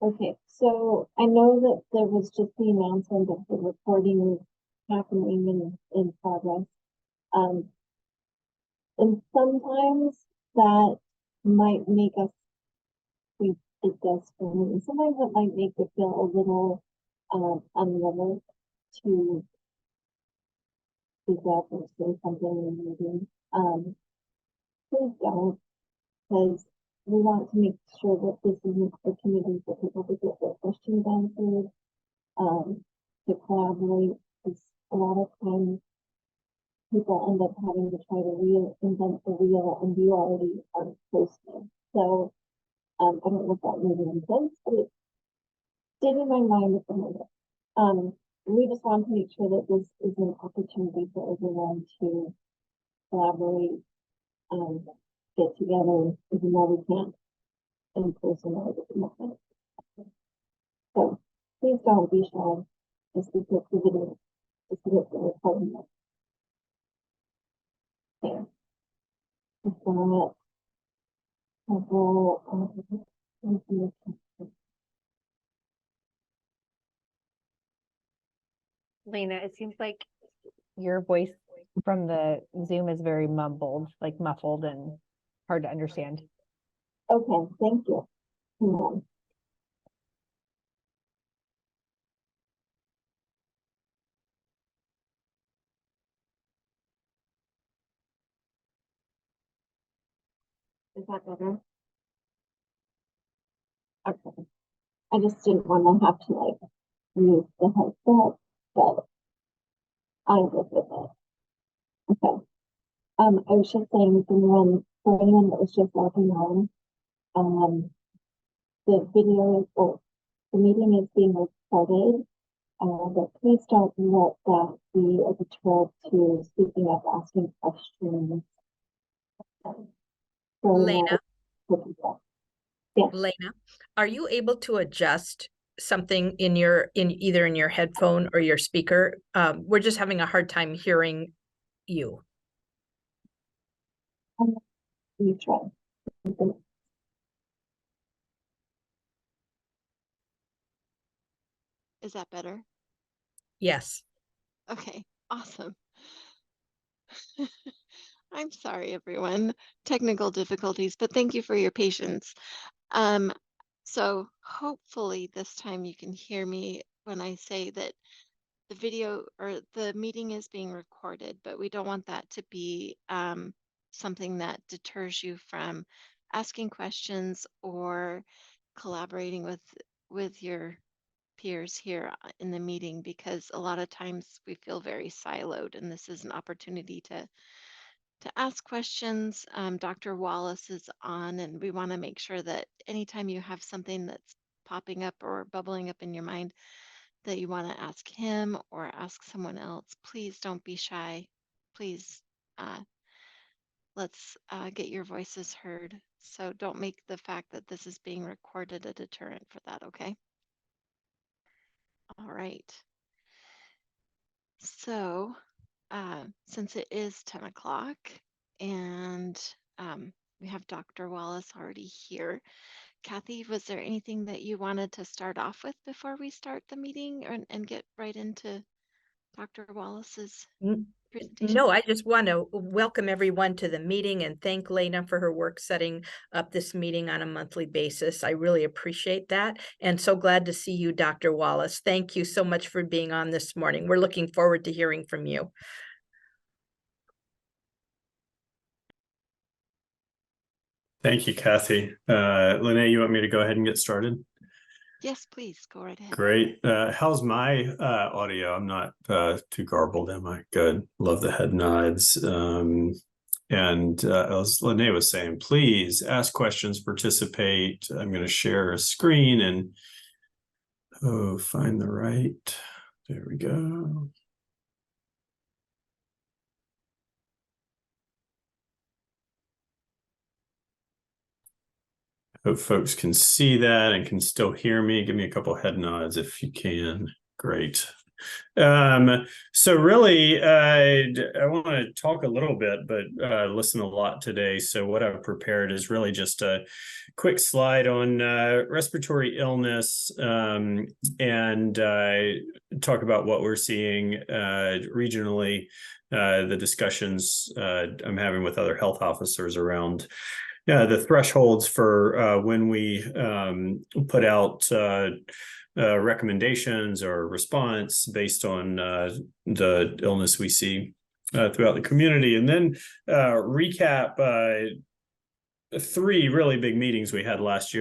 Okay, so I know that there was just the announcement of the recording happening in progress. And sometimes that might make us, it does for me, sometimes it might make it feel a little unnerved to speak up or say something in the meeting. Please don't, because we want to make sure that this is an opportunity for people to get their questions answered, to collaborate, because a lot of times people end up having to try to reinvent the wheel, and you already are posted. So I don't know if that made any sense, but it did in my mind at the moment. We just want to make sure that this is an opportunity for everyone to collaborate, get together, even though we can't in person or at the moment. So please don't be shy. Just to get the video, just to get the recording. Okay. Just gonna Lena, it seems like your voice from the Zoom is very mumbled, like muffled and hard to understand. Okay, thank you. Hang on. Is that better? Okay. I just didn't want to have to like use the headset, but I'm good with it. Okay. I was just saying for anyone that was just logging on, the video or the meeting is being recorded, but please don't let that be a deterrent to speaking up, asking questions. Lena, yes. Lena, are you able to adjust something in either in your headphone or your speaker? We're just having a hard time hearing you. Let me try. Is that better? Yes. Okay, awesome. I'm sorry, everyone. Technical difficulties, but thank you for your patience. So hopefully this time you can hear me when I say that the video or the meeting is being recorded, but we don't want that to be something that deters you from asking questions or collaborating with your peers here in the meeting, because a lot of times we feel very siloed, and this is an opportunity to ask questions. Dr. Wallace is on, and we want to make sure that anytime you have something that's popping up or bubbling up in your mind that you want to ask him or ask someone else, please don't be shy. Please, let's get your voices heard. So don't make the fact that this is being recorded a deterrent for that, okay? All right. So since it is 10 o'clock and we have Dr. Wallace already here, Kathy, was there anything that you wanted to start off with before we start the meeting and get right into Dr. Wallace's presentation? No, I just want to welcome everyone to the meeting and thank Lena for her work setting up this meeting on a monthly basis. I really appreciate that. And so glad to see you, Dr. Wallace. Thank you so much for being on this morning. We're looking forward to hearing from you. Thank you, Kathy. Lene, you want me to go ahead and get started? Yes, please go right ahead. Great. How's my audio? I'm not too garbled, am I? Good. Love the head nods. As Lene was saying, please ask questions, participate. I'm going to share a screen and find the right. There we go. Hope folks can see that and can still hear me. Give me a couple head nods if you can. Great. So really, I want to talk a little bit, but listen a lot today. So what I've prepared is really just a quick slide on respiratory illness, and talk about what we're seeing regionally, the discussions I'm having with other health officers around the thresholds for when we put out recommendations or response based on the illness we see throughout the community, and then recap three really big meetings we had last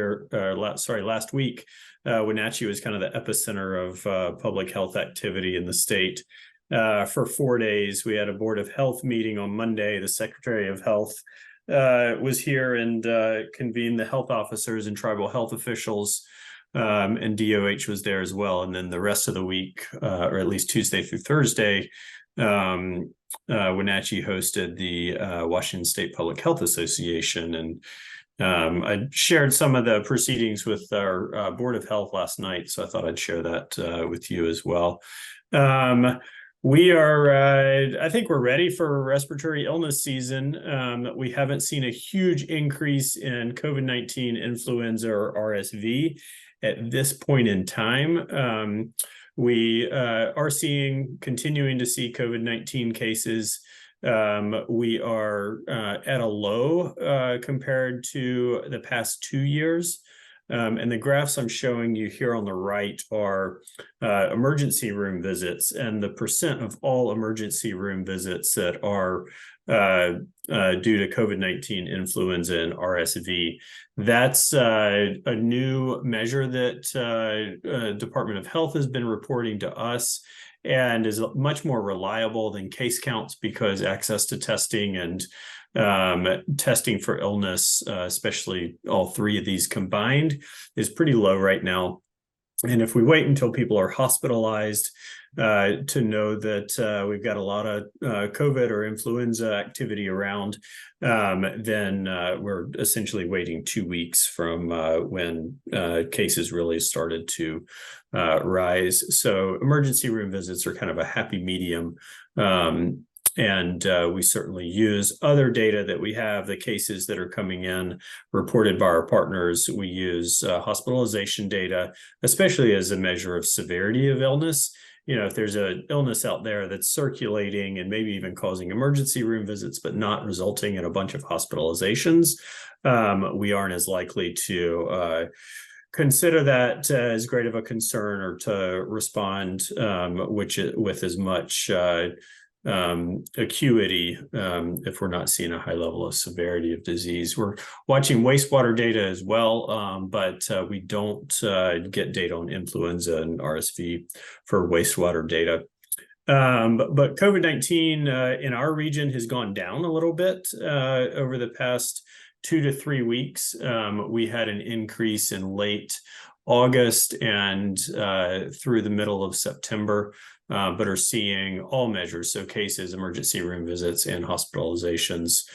week. Wenatchee was kind of the epicenter of public health activity in the state. For 4 days, we had a Board of Health meeting on Monday. The Secretary of Health was here and convened the health officers and tribal health officials, and DOH was there as well. And then the rest of the week, or at least Tuesday through Thursday, Wenatchee hosted the Washington State Public Health Association. And I shared some of the proceedings with our Board of Health last night, so I thought I'd share that with you as well. We are, I think we're ready for respiratory illness season. We haven't seen a huge increase in COVID-19 influenza or RSV at this point in time. We are continuing to see COVID-19 cases. We are at a low compared to the past 2 years. And the graphs I'm showing you here on the right are emergency room visits, and the percent of all emergency room visits that are due to COVID-19 influenza and RSV. That's a new measure that Department of Health has been reporting to us, and is much more reliable than case counts, because access to testing and testing for illness, especially all three of these combined, is pretty low right now. And if we wait until people are hospitalized to know that we've got a lot of COVID or influenza activity around, then we're essentially waiting 2 weeks from when cases really started to rise. So emergency room visits are kind of a happy medium. And we certainly use other data that we have, the cases that are coming in reported by our partners. We use hospitalization data, especially as a measure of severity of illness. You know, if there's an illness out there that's circulating and maybe even causing emergency room visits, but not resulting in a bunch of hospitalizations, we aren't as likely to consider that as great of a concern, or to respond with as much acuity if we're not seeing a high level of severity of disease. We're watching wastewater data as well, but we don't get data on influenza and RSV for wastewater data. But COVID-19 in our region has gone down a little bit over the past 2 to 3 weeks. We had an increase in late August and through the middle of September, but are seeing all measures, so cases, emergency room visits, and hospitalizations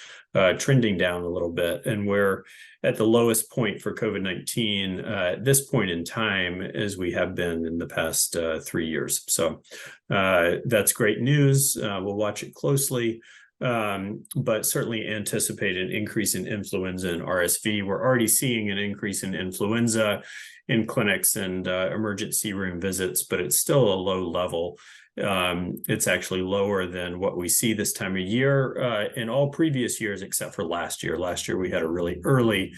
trending down a little bit. And we're at the lowest point for COVID-19 at this point in time as we have been in the past 3 years. So that's great news. We'll watch it closely. But certainly anticipate an increase in influenza and RSV. We're already seeing an increase in influenza in clinics and emergency room visits, but it's still a low level. It's actually lower than what we see this time of year in all previous years, except for last year. Last year, we had a really early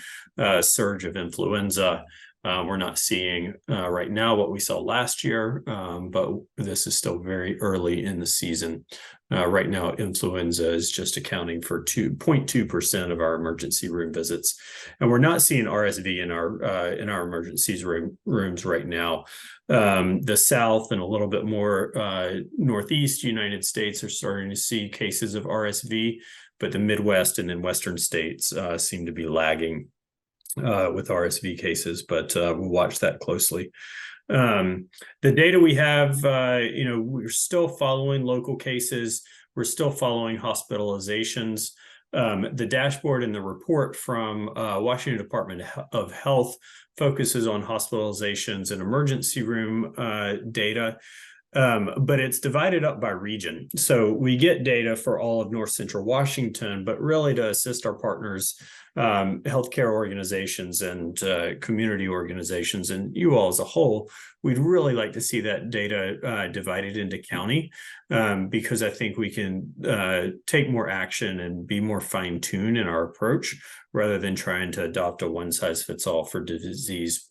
surge of influenza. We're not seeing right now what we saw last year, but this is still very early in the season. Right now, influenza is just accounting for 2.2% of our emergency room visits, and we're not seeing RSV in our emergency rooms right now. The South and a little bit more Northeast United States are starting to see cases of RSV, but the Midwest and then Western states seem to be lagging with RSV cases, but we'll watch that closely. The data we have, we're still following local cases. We're still following hospitalizations. The dashboard and the report from Washington Department of Health focuses on hospitalizations and emergency room data. But it's divided up by region. So we get data for all of North Central Washington, but really to assist our partners, healthcare organizations and community organizations, and you all as a whole, we'd really like to see that data divided into county, because I think we can take more action and be more fine-tuned in our approach rather than trying to adopt a one-size-fits-all for disease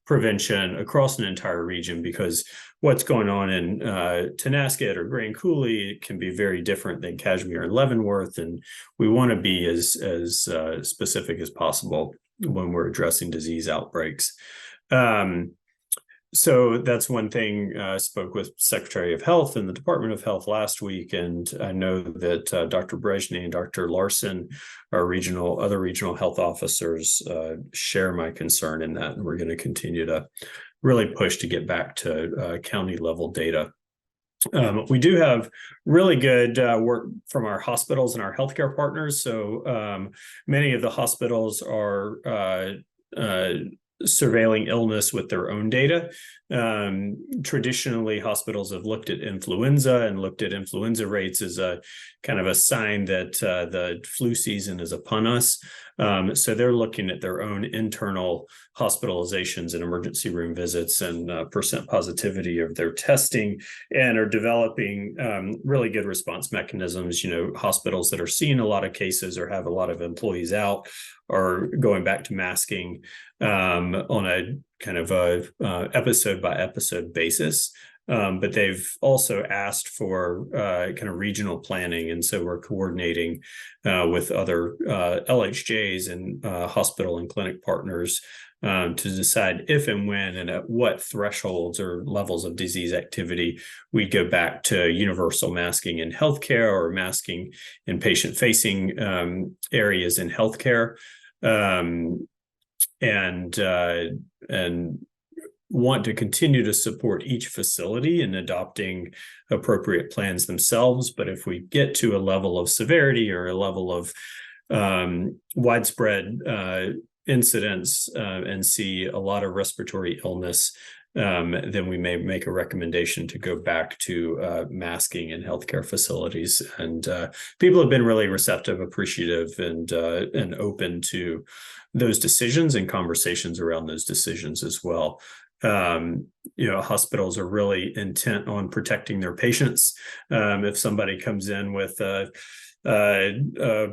prevention across an entire region, because what's going on in Tonasket or Grand Coulee can be very different than Kashmir and Leavenworth, and we want to be as specific as possible when we're addressing disease outbreaks. So that's one thing. I spoke with Secretary of Health and the Department of Health last week, and I know that Dr. Brezhny and Dr. Larson, our other regional health officers, share my concern in that, and we're going to continue to really push to get back to county level data. We do have really good work from our hospitals and our healthcare partners. So many of the hospitals are surveilling illness with their own data. Traditionally, hospitals have looked at influenza and looked at influenza rates as a kind of a sign that the flu season is upon us. So they're looking at their own internal hospitalizations and emergency room visits and percent positivity of their testing, and are developing really good response mechanisms. You know, hospitals that are seeing a lot of cases or have a lot of employees out are going back to masking on a kind of a episode by episode basis. But they've also asked for kind of regional planning. And so we're coordinating with other LHJs and hospital and clinic partners to decide if and when and at what thresholds or levels of disease activity we go back to universal masking in healthcare or masking in patient-facing areas in healthcare. And want to continue to support each facility in adopting appropriate plans themselves. But if we get to a level of severity or a level of widespread incidence and see a lot of respiratory illness, then we may make a recommendation to go back to masking in healthcare facilities. And people have been really receptive, appreciative, and open to those decisions and conversations around those decisions as well. You know, hospitals are really intent on protecting their patients. If somebody comes in with a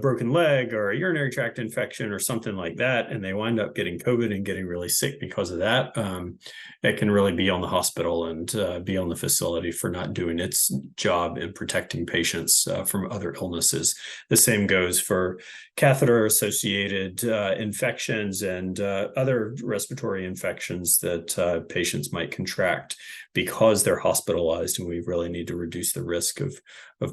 broken leg or a urinary tract infection or something like that, and they wind up getting COVID and getting really sick because of that, it can really be on the hospital and be on the facility for not doing its job in protecting patients from other illnesses. The same goes for catheter-associated infections and other respiratory infections that patients might contract because they're hospitalized, and we really need to reduce the risk of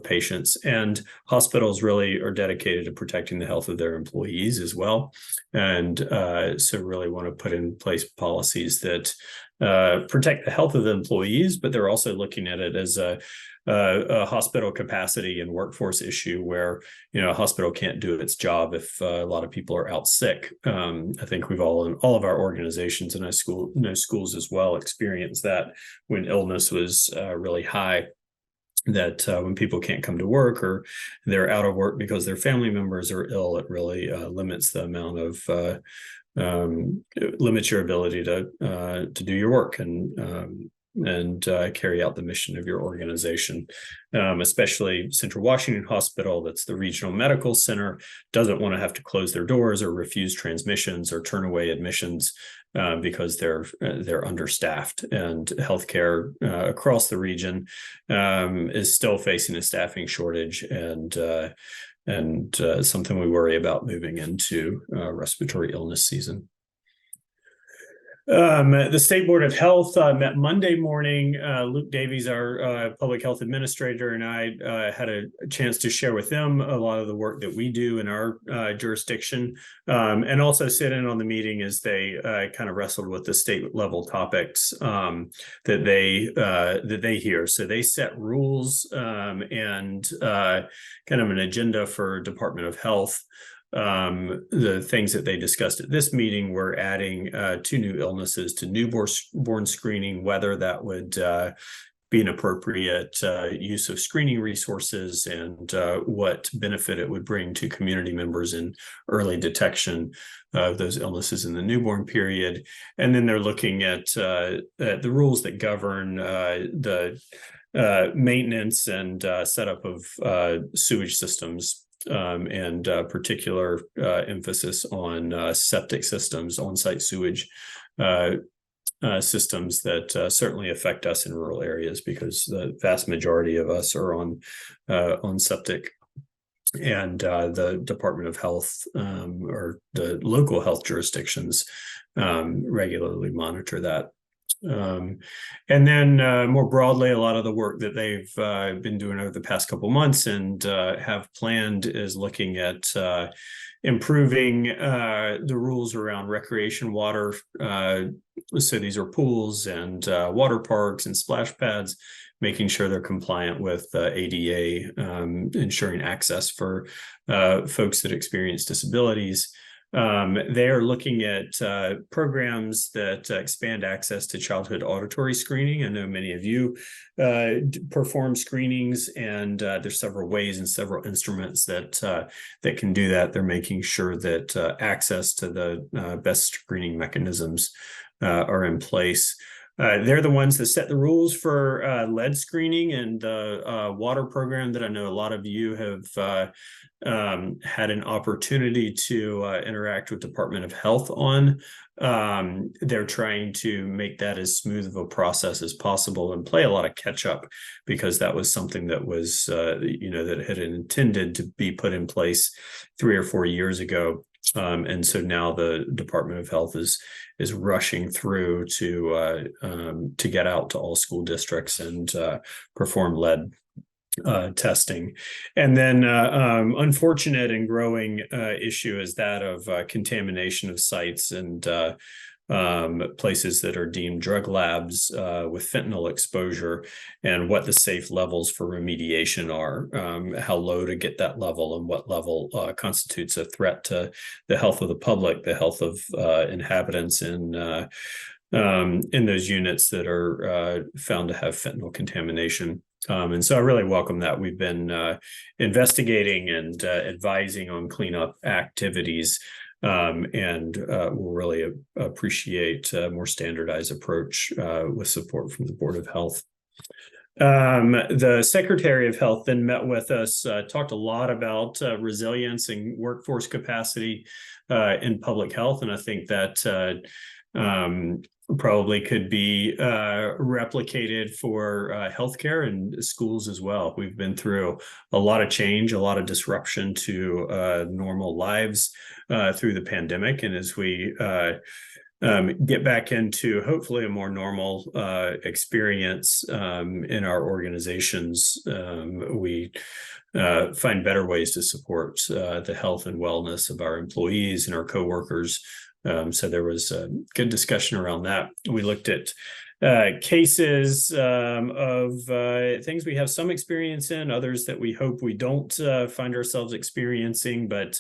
patients. And hospitals really are dedicated to protecting the health of their employees as well. And so really want to put in place policies that protect the health of the employees, but they're also looking at it as a hospital capacity and workforce issue where, you know, a hospital can't do its job if a lot of people are out sick. I think we've all of our organizations and schools as well experienced that when illness was really high, that when people can't come to work or they're out of work because their family members are ill, it really limits the amount of limits your ability to do your work and carry out the mission of your organization. Especially Central Washington Hospital, that's the regional medical center, doesn't want to have to close their doors or refuse transmissions or turn away admissions because they're understaffed. And healthcare across the region is still facing a staffing shortage, and something we worry about moving into respiratory illness season. The State Board of Health met Monday morning. Luke Davies, our public health administrator, and I had a chance to share with them a lot of the work that we do in our jurisdiction, and also sit in on the meeting as they kind of wrestled with the state level topics that they hear. So they set rules and kind of an agenda for Department of Health. The things that they discussed at this meeting were adding 2 new illnesses to newborn screening, whether that would be an appropriate use of screening resources and what benefit it would bring to community members in early detection of those illnesses in the newborn period. And then they're looking at the rules that govern the maintenance and setup of sewage systems, and particular emphasis on septic systems, on-site sewage systems that certainly affect us in rural areas, because the vast majority of us are on septic. And the Department of Health or the local health jurisdictions regularly monitor that. And then more broadly, a lot of the work that they've been doing over the past couple months and have planned is looking at improving the rules around recreation water. So these are pools and water parks and splash pads, making sure they're compliant with ADA, ensuring access for folks that experience disabilities. They are looking at programs that expand access to childhood auditory screening. I know many of you perform screenings, and there's several ways and several instruments that can do that. They're making sure that access to the best screening mechanisms are in place. They're the ones that set the rules for lead screening and the water program that I know a lot of you have had an opportunity to interact with Department of Health on. They're trying to make that as smooth of a process as possible and play a lot of catch up, because that was something that was, that had intended to be put in place 3 or 4 years ago. And so now the Department of Health is rushing through to get out to all school districts and perform lead testing. And then unfortunate and growing issue is that of contamination of sites and places that are deemed drug labs with fentanyl exposure, and what the safe levels for remediation are, how low to get that level, and what level constitutes a threat to the health of the public, the health of inhabitants in those units that are found to have fentanyl contamination. And so I really welcome that. We've been investigating and advising on cleanup activities, and we'll really appreciate a more standardized approach with support from the Board of Health. The Secretary of Health then met with us, talked a lot about resilience and workforce capacity in public health. And I think that probably could be replicated for healthcare and schools as well. We've been through a lot of change, a lot of disruption to normal lives through the pandemic. And as we get back into hopefully a more normal experience in our organizations, we find better ways to support the health and wellness of our employees and our coworkers. So there was a good discussion around that. We looked at cases of things we have some experience in, others that we hope we don't find ourselves experiencing, but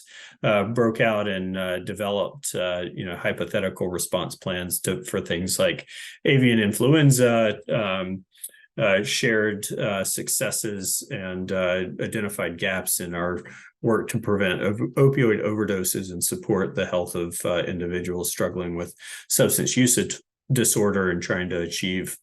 broke out and developed hypothetical response plans for things like avian influenza, shared successes, and identified gaps in our work to prevent opioid overdoses and support the health of individuals struggling with substance use disorder and trying to achieve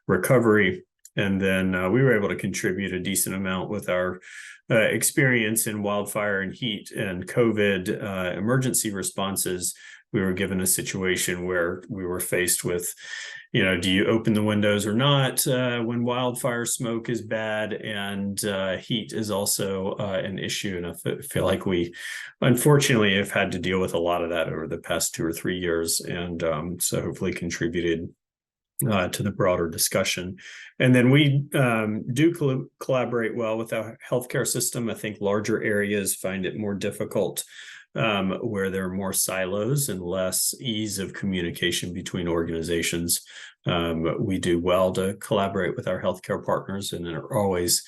recovery. And then we were able to contribute a decent amount with our experience in wildfire and heat and COVID emergency responses. We were given a situation where we were faced with, do you open the windows or not when wildfire smoke is bad, and heat is also an issue. And I feel like we, unfortunately, have had to deal with a lot of that over the past 2 or 3 years, and so hopefully contributed to the broader discussion. And then we do collaborate well with our healthcare system. I think larger areas find it more difficult, where there are more silos and less ease of communication between organizations. We do well to collaborate with our healthcare partners and are always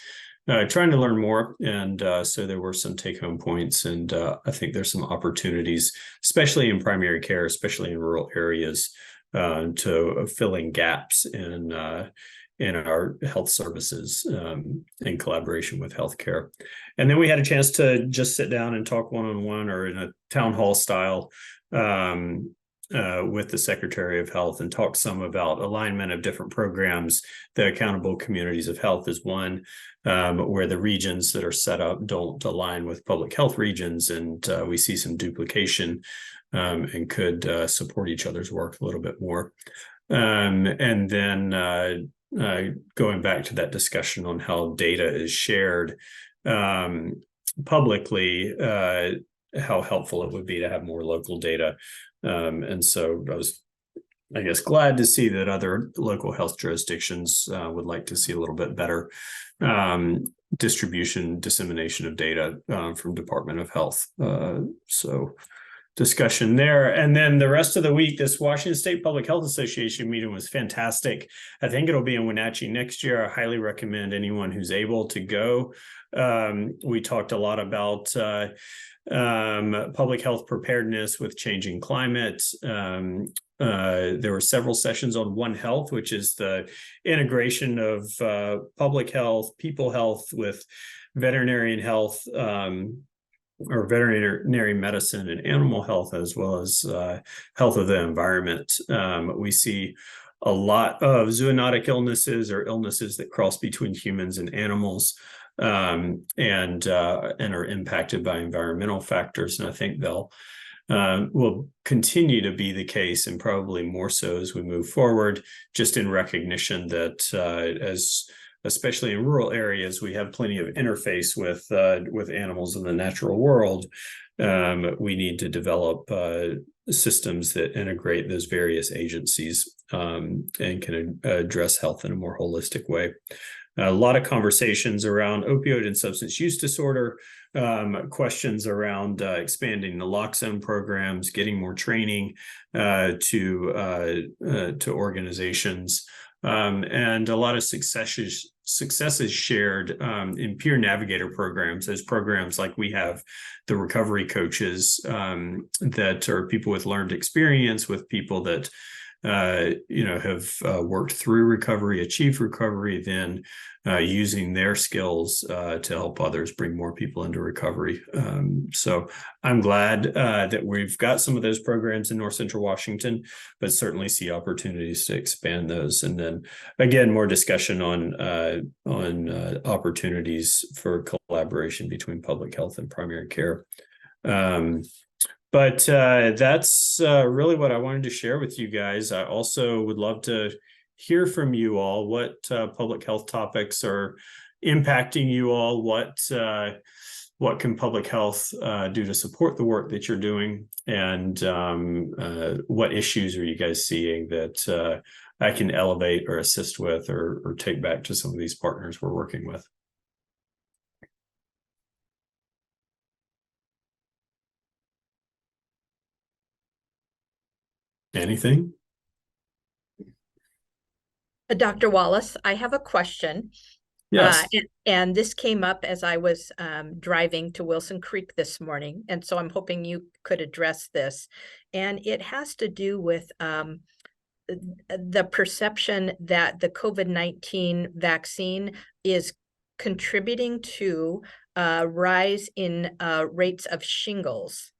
trying to learn more. And so there were some take-home points, and I think there's some opportunities, especially in primary care, especially in rural areas, to filling gaps in in our health services in collaboration with healthcare. And then we had a chance to just sit down and talk one-on-one or in a town hall style with the Secretary of Health and talk some about alignment of different programs. The Accountable Communities of Health is one, where the regions that are set up don't align with public health regions, and we see some duplication and could support each other's work a little bit more. And then going back to that discussion on how data is shared publicly, how helpful it would be to have more local data. And so I was, I guess, glad to see that other local health jurisdictions would like to see a little bit better dissemination of data from Department of Health. So discussion there. And then the rest of the week, this Washington State Public Health Association meeting was fantastic. I think it'll be in Wenatchee next year. I highly recommend anyone who's able to go. We talked a lot about public health preparedness with changing climate. There were several sessions on One Health, which is the integration of public health, people health with veterinarian health, or veterinary medicine and animal health, as well as health of the environment. We see a lot of zoonotic illnesses or illnesses that cross between humans and animals, and are impacted by environmental factors. And I think they'll will continue to be the case, and probably more so as we move forward, just in recognition that especially in rural areas, we have plenty of interface with animals in the natural world. We need to develop systems that integrate those various agencies and can address health in a more holistic way. A lot of conversations around opioid and substance use disorder, questions around expanding naloxone programs, getting more training to organizations, and a lot of successes shared in peer navigator programs. Those programs like we have the recovery coaches that are people with learned experience, with people that have worked through recovery, achieved recovery, then using their skills to help others bring more people into recovery. So I'm glad that we've got some of those programs in North Central Washington, but certainly see opportunities to expand those. And then again, more discussion on opportunities for collaboration between public health and primary care. But that's really what I wanted to share with you guys. I also would love to hear from you all what public health topics are impacting you all. What can public health do to support the work that you're doing? And what issues are you guys seeing that I can elevate or assist with or take back to some of these partners we're working with? Anything? Dr. Wallace, I have a question. Yes. And this came up as I was driving to Wilson Creek this morning. And so I'm hoping you could address this. And it has to do with the perception that the COVID-19 vaccine is contributing to a rise in rates of shingles.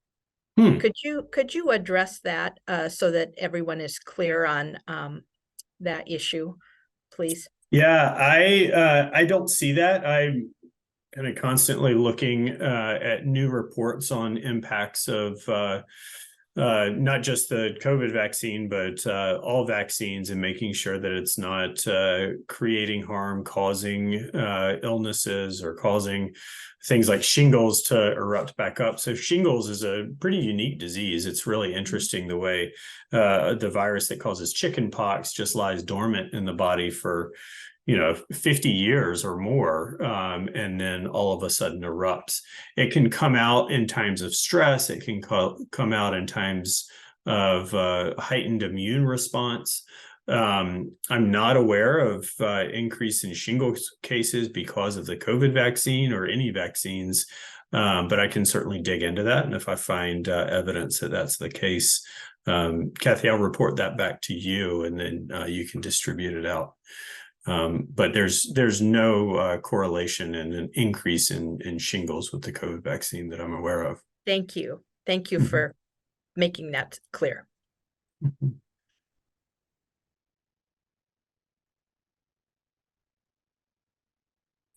Could you address that so that everyone is clear on that issue, please? Yeah, I don't see that. I'm kind of constantly looking at new reports on impacts of not just the COVID vaccine, but all vaccines, and making sure that it's not creating harm, causing illnesses, or causing things like shingles to erupt back up. So shingles is a pretty unique disease. It's really interesting the way the virus that causes chicken pox just lies dormant in the body for 50 years or more, and then all of a sudden erupts. It can come out in times of stress. It can come out in times of heightened immune response. I'm not aware of increase in shingles cases because of the COVID vaccine or any vaccines, but I can certainly dig into that. And if I find evidence that that's the case, Kathy, I'll report that back to you, and then you can distribute it out. But there's no correlation and an increase in shingles with the COVID vaccine that I'm aware of. Thank you. Thank you for making that clear.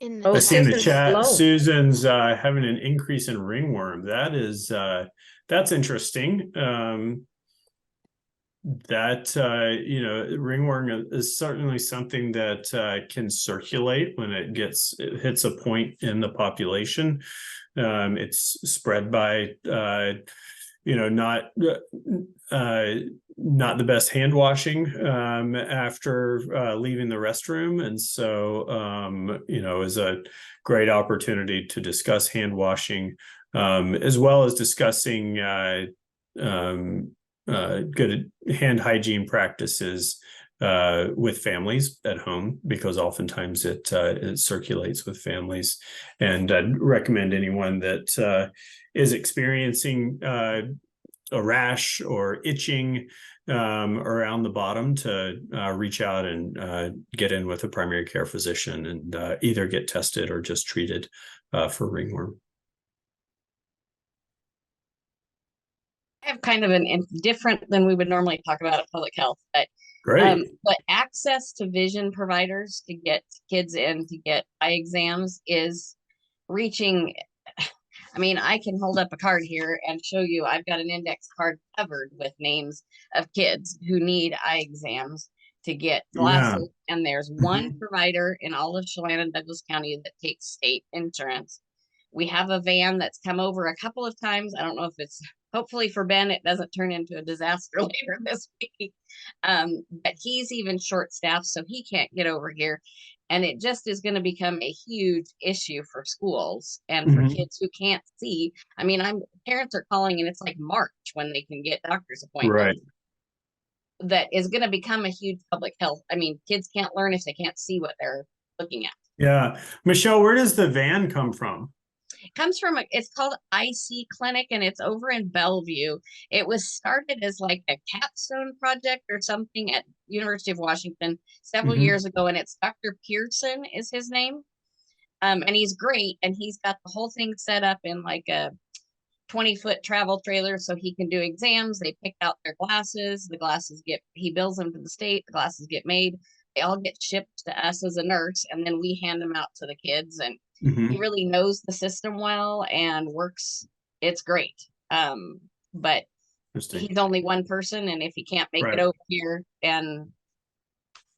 In I the see in the Susan's chat, slow. Susan's having an increase in ringworm. That is that's interesting. Ringworm is certainly something that can circulate when it hits a point in the population. It's spread by not the best hand washing after leaving the restroom, and so is a great opportunity to discuss hand washing, as well as discussing good hand hygiene practices with families at home, because oftentimes it circulates with families. And I'd recommend anyone that is experiencing a rash or itching around the bottom to reach out and get in with a primary care physician and either get tested or just treated for ringworm. I have kind of different than we would normally talk about at public health, but Great. but access to vision providers to get kids in to get eye exams is reaching. I mean, I can hold up a card here and show you I've got an index card covered with names of kids who need eye exams to get glasses. Yeah. And there's one provider in all of Chelan and Douglas County that takes state insurance. We have a van that's come over a couple of times. I don't know if it's, hopefully for Ben, it doesn't turn into a disaster later this week. But he's even short staffed, so he can't get over here. And it just is going to become a huge issue for schools and for kids who can't see. I mean, parents are calling and it's like March when they can get doctor's appointments. Right. That is going to become a huge public health. I mean, kids can't learn if they can't see what they're looking at. Yeah. Michelle, where does the van come from? It comes from, it's called IC Clinic, and it's over in Bellevue. It was started as like a capstone project or something at University of Washington several years ago, and it's Dr. Pearson is his name. And he's great, and he's got the whole thing set up in like a 20-foot travel trailer so he can do exams. They pick out their glasses. The glasses he bills them to the state. The glasses get made. They all get shipped to us as a nurse, and then we hand them out to the kids. And he really knows the system well and works. It's great. But he's only one person, and if he can't make it over here, and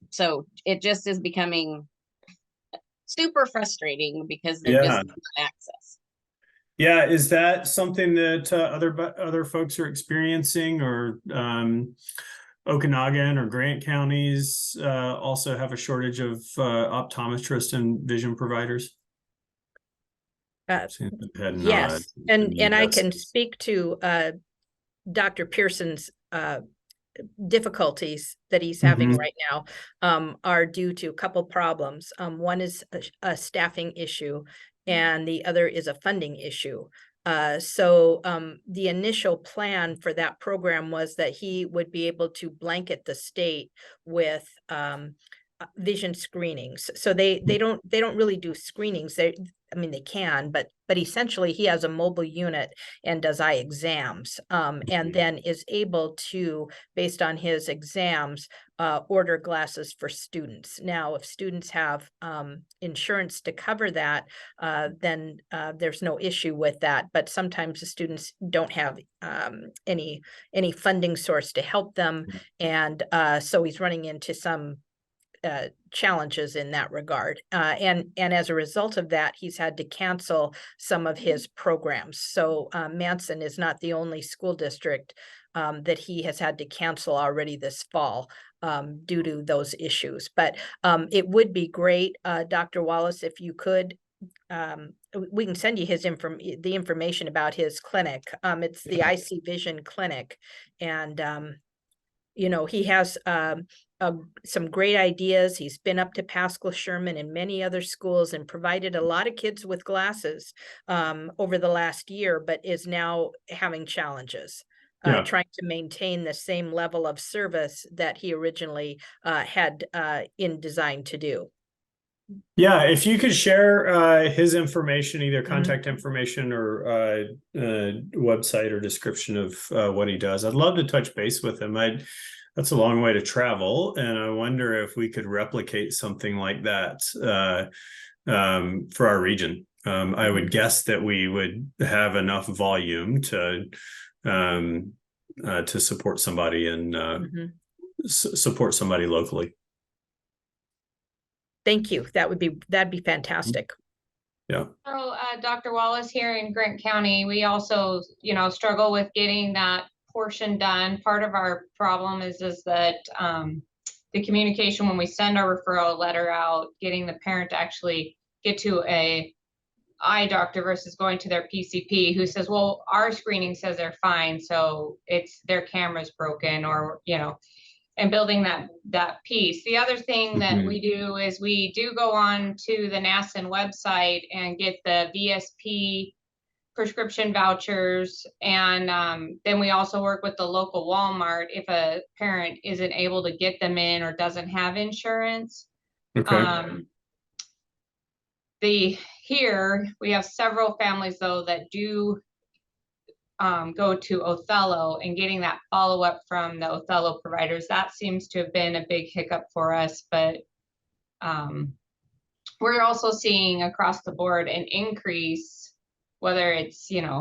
so it just is becoming super frustrating because they're just not access. Yeah, is that something that other folks are experiencing, or Okanagan or Grant counties also have a shortage of optometrists and vision providers? Yes, and I can speak to Dr. Pearson's difficulties that he's having right now are due to a couple problems. One is a staffing issue, and the other is a funding issue. So the initial plan for that program was that he would be able to blanket the state with vision screenings. So they don't really do screenings. I mean, they can, but essentially he has a mobile unit and does eye exams, and then is able to, based on his exams, order glasses for students. Now, if students have insurance to cover that, then there's no issue with that. But sometimes the students don't have any funding source to help them, and so he's running into some challenges in that regard. And as a result of that, he's had to cancel some of his programs. So Manson is not the only school district that he has had to cancel already this fall due to those issues. But it would be great, Dr. Wallace, if you could, we can send you the information about his clinic. It's the IC Vision Clinic, and he has some great ideas. He's been up to Pascal Sherman and many other schools and provided a lot of kids with glasses over the last year, but is now having challenges. Yeah. trying to maintain the same level of service that he originally had in design to do. Yeah, if you could share his information, either contact information or website or description of what he does, I'd love to touch base with him. That's a long way to travel, and I wonder if we could replicate something like that for our region. I would guess that we would have enough volume to support somebody and support somebody locally. Thank you. That'd be fantastic. Yeah. So, Dr. Wallace, here in Grant County, we also, struggle with getting that portion done. Part of our problem is that the communication when we send our referral letter out, getting the parent to actually get to a eye doctor versus going to their PCP who says, well, our screening says they're fine, so it's their camera's broken, or, and building that piece. The other thing that we do is we do go on to the NASN website and get the VSP prescription vouchers. And then we also work with the local Walmart if a parent isn't able to get them in or doesn't have insurance. Okay. Here we have several families though that do go to Othello, and getting that follow-up from the Othello providers, that seems to have been a big hiccup for us. But we're also seeing across the board an increase, whether it's the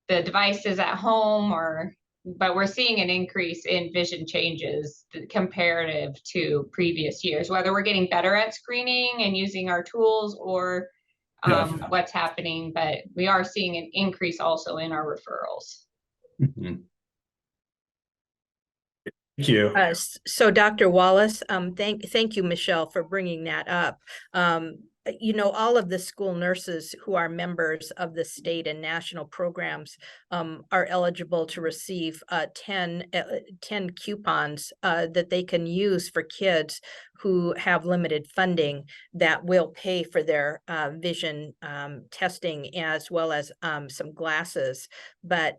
devices at home, but we're seeing an increase in vision changes comparative to previous years, whether we're getting better at screening and using our tools or what's happening, but we are seeing an increase also in our referrals. Thank you. So Dr. Wallace, thank you, Michelle, for bringing that up. All of the school nurses who are members of the state and national programs are eligible to receive 10 coupons that they can use for kids who have limited funding that will pay for their vision testing, as well as some glasses. But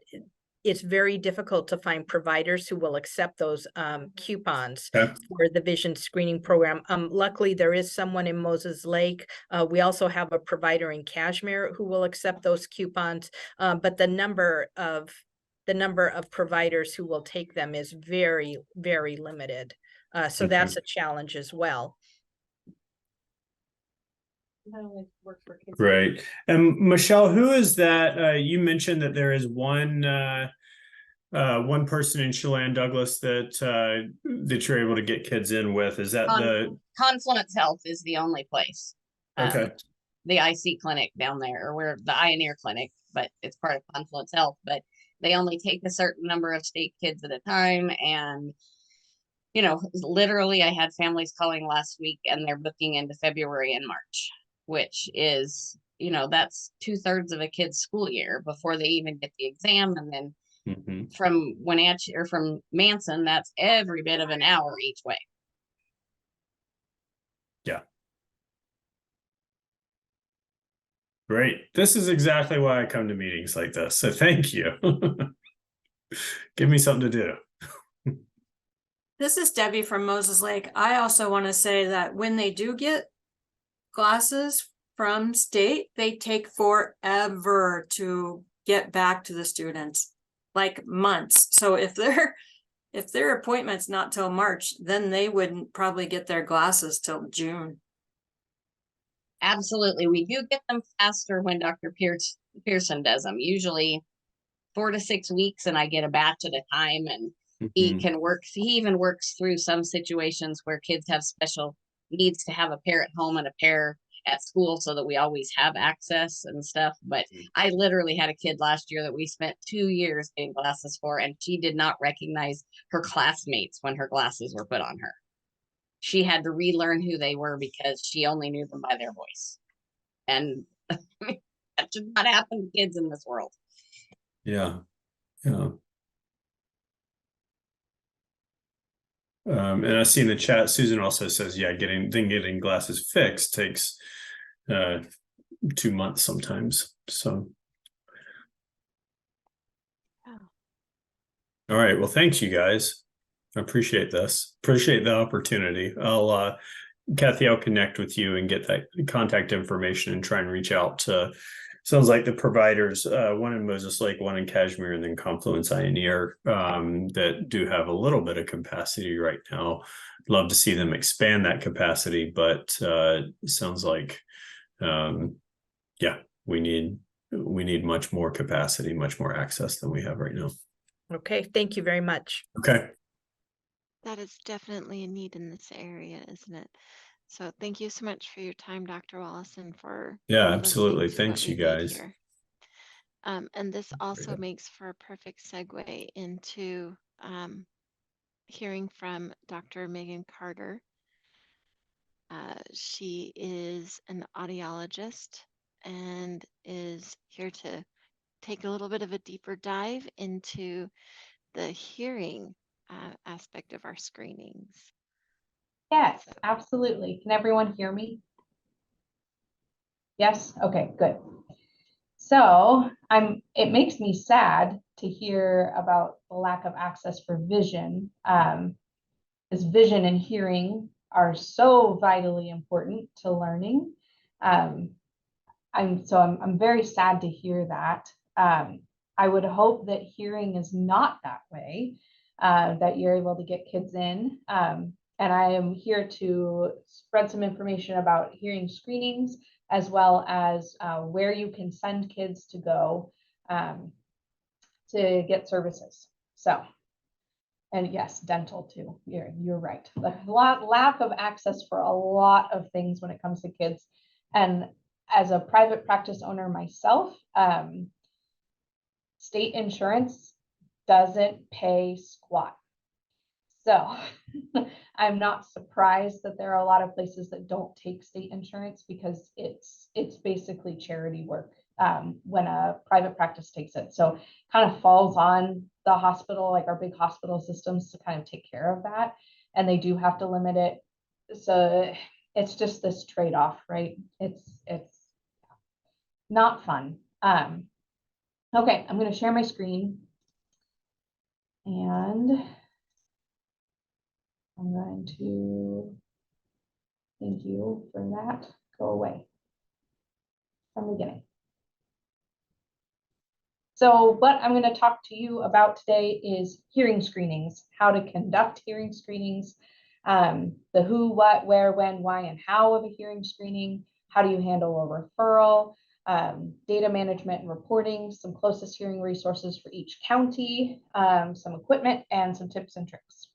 it's very difficult to find providers who will accept those coupons for the vision screening program. Luckily, there is someone in Moses Lake. We also have a provider in Kashmir who will accept those coupons, but the number of providers who will take them is very, very limited. So that's a challenge as well. Great. And Michelle, who is that? You mentioned that there is one person in Chelan Douglas that you're able to get kids in with. Is that Confluence Health is the only place. Okay. The IC clinic down there, or where the eye and ear clinic, but it's part of Confluence Health. But they only take a certain number of state kids at a time, and literally, I had families calling last week, and they're booking into February and March, which is, that's 2/3 of a kid's school year before they even get the exam. And then from Wenatchee or from Manson, that's every bit of an hour each way. Yeah. Great. This is exactly why I come to meetings like this. So thank you. Give me something to do. This is Debbie from Moses Lake. I also want to say that when they do get glasses from state, they take forever to get back to the students, like months. So if their appointment's not till March, then they wouldn't probably get their glasses till June. Absolutely. We do get them faster when Dr. Pearson does them, usually 4 to 6 weeks, and I get a batch at a time. And he even works through some situations where kids have special needs to have a pair at home and a pair at school, so that we always have access and stuff. But I literally had a kid last year that we spent 2 years getting glasses for, and she did not recognize her classmates when her glasses were put on her. She had to relearn who they were because she only knew them by their voice. And that should not happen to kids in this world. Yeah. Yeah. And I see in the chat, Susan also says, yeah, getting glasses fixed takes 2 months sometimes. So All right. Well, thanks you guys. I appreciate this. Appreciate the opportunity. Kathy, I'll connect with you and get that contact information and try and reach out to, sounds like the providers, one in Moses Lake, one in Kashmir, and then Confluence Ioneer, that do have a little bit of capacity right now. Love to see them expand that capacity, but sounds like, yeah, we need much more capacity, much more access than we have right now. Okay, thank you very much. Okay. That is definitely a need in this area, isn't it? So thank you so much for your time, Dr. Wallace, and for Yeah, listening absolutely. to Thanks, what you we need guys. here. And this also Great. makes for a perfect segue into hearing from Dr. Megan Carter. She is an audiologist and is here to take a little bit of a deeper dive into the hearing aspect of our screenings. Yes, absolutely. Can everyone hear me? Yes? Okay, good. So it makes me sad to hear about the lack of access for vision, because vision and hearing are so vitally important to learning. I'm very sad to hear that. I would hope that hearing is not that way, that you're able to get kids in. And I am here to spread some information about hearing screenings, as well as where you can send kids to go to get services. So, and yes, dental too. You're right. Lack of access for a lot of things when it comes to kids. And as a private practice owner myself, state insurance doesn't pay squat. So I'm not surprised that there are a lot of places that don't take state insurance, because it's basically charity work when a private practice takes it. So it kind of falls on the hospital, like our big hospital systems, to kind of take care of that. And they do have to limit it. So it's just this trade-off, right? It's not fun. Okay, I'm going to share my screen. And I'm going to, thank you for that, go away from the beginning. So what I'm going to talk to you about today is hearing screenings, how to conduct hearing screenings, the who, what, where, when, why, and how of a hearing screening, how do you handle a referral, data management and reporting, some closest hearing resources for each county, some equipment, and some tips and tricks.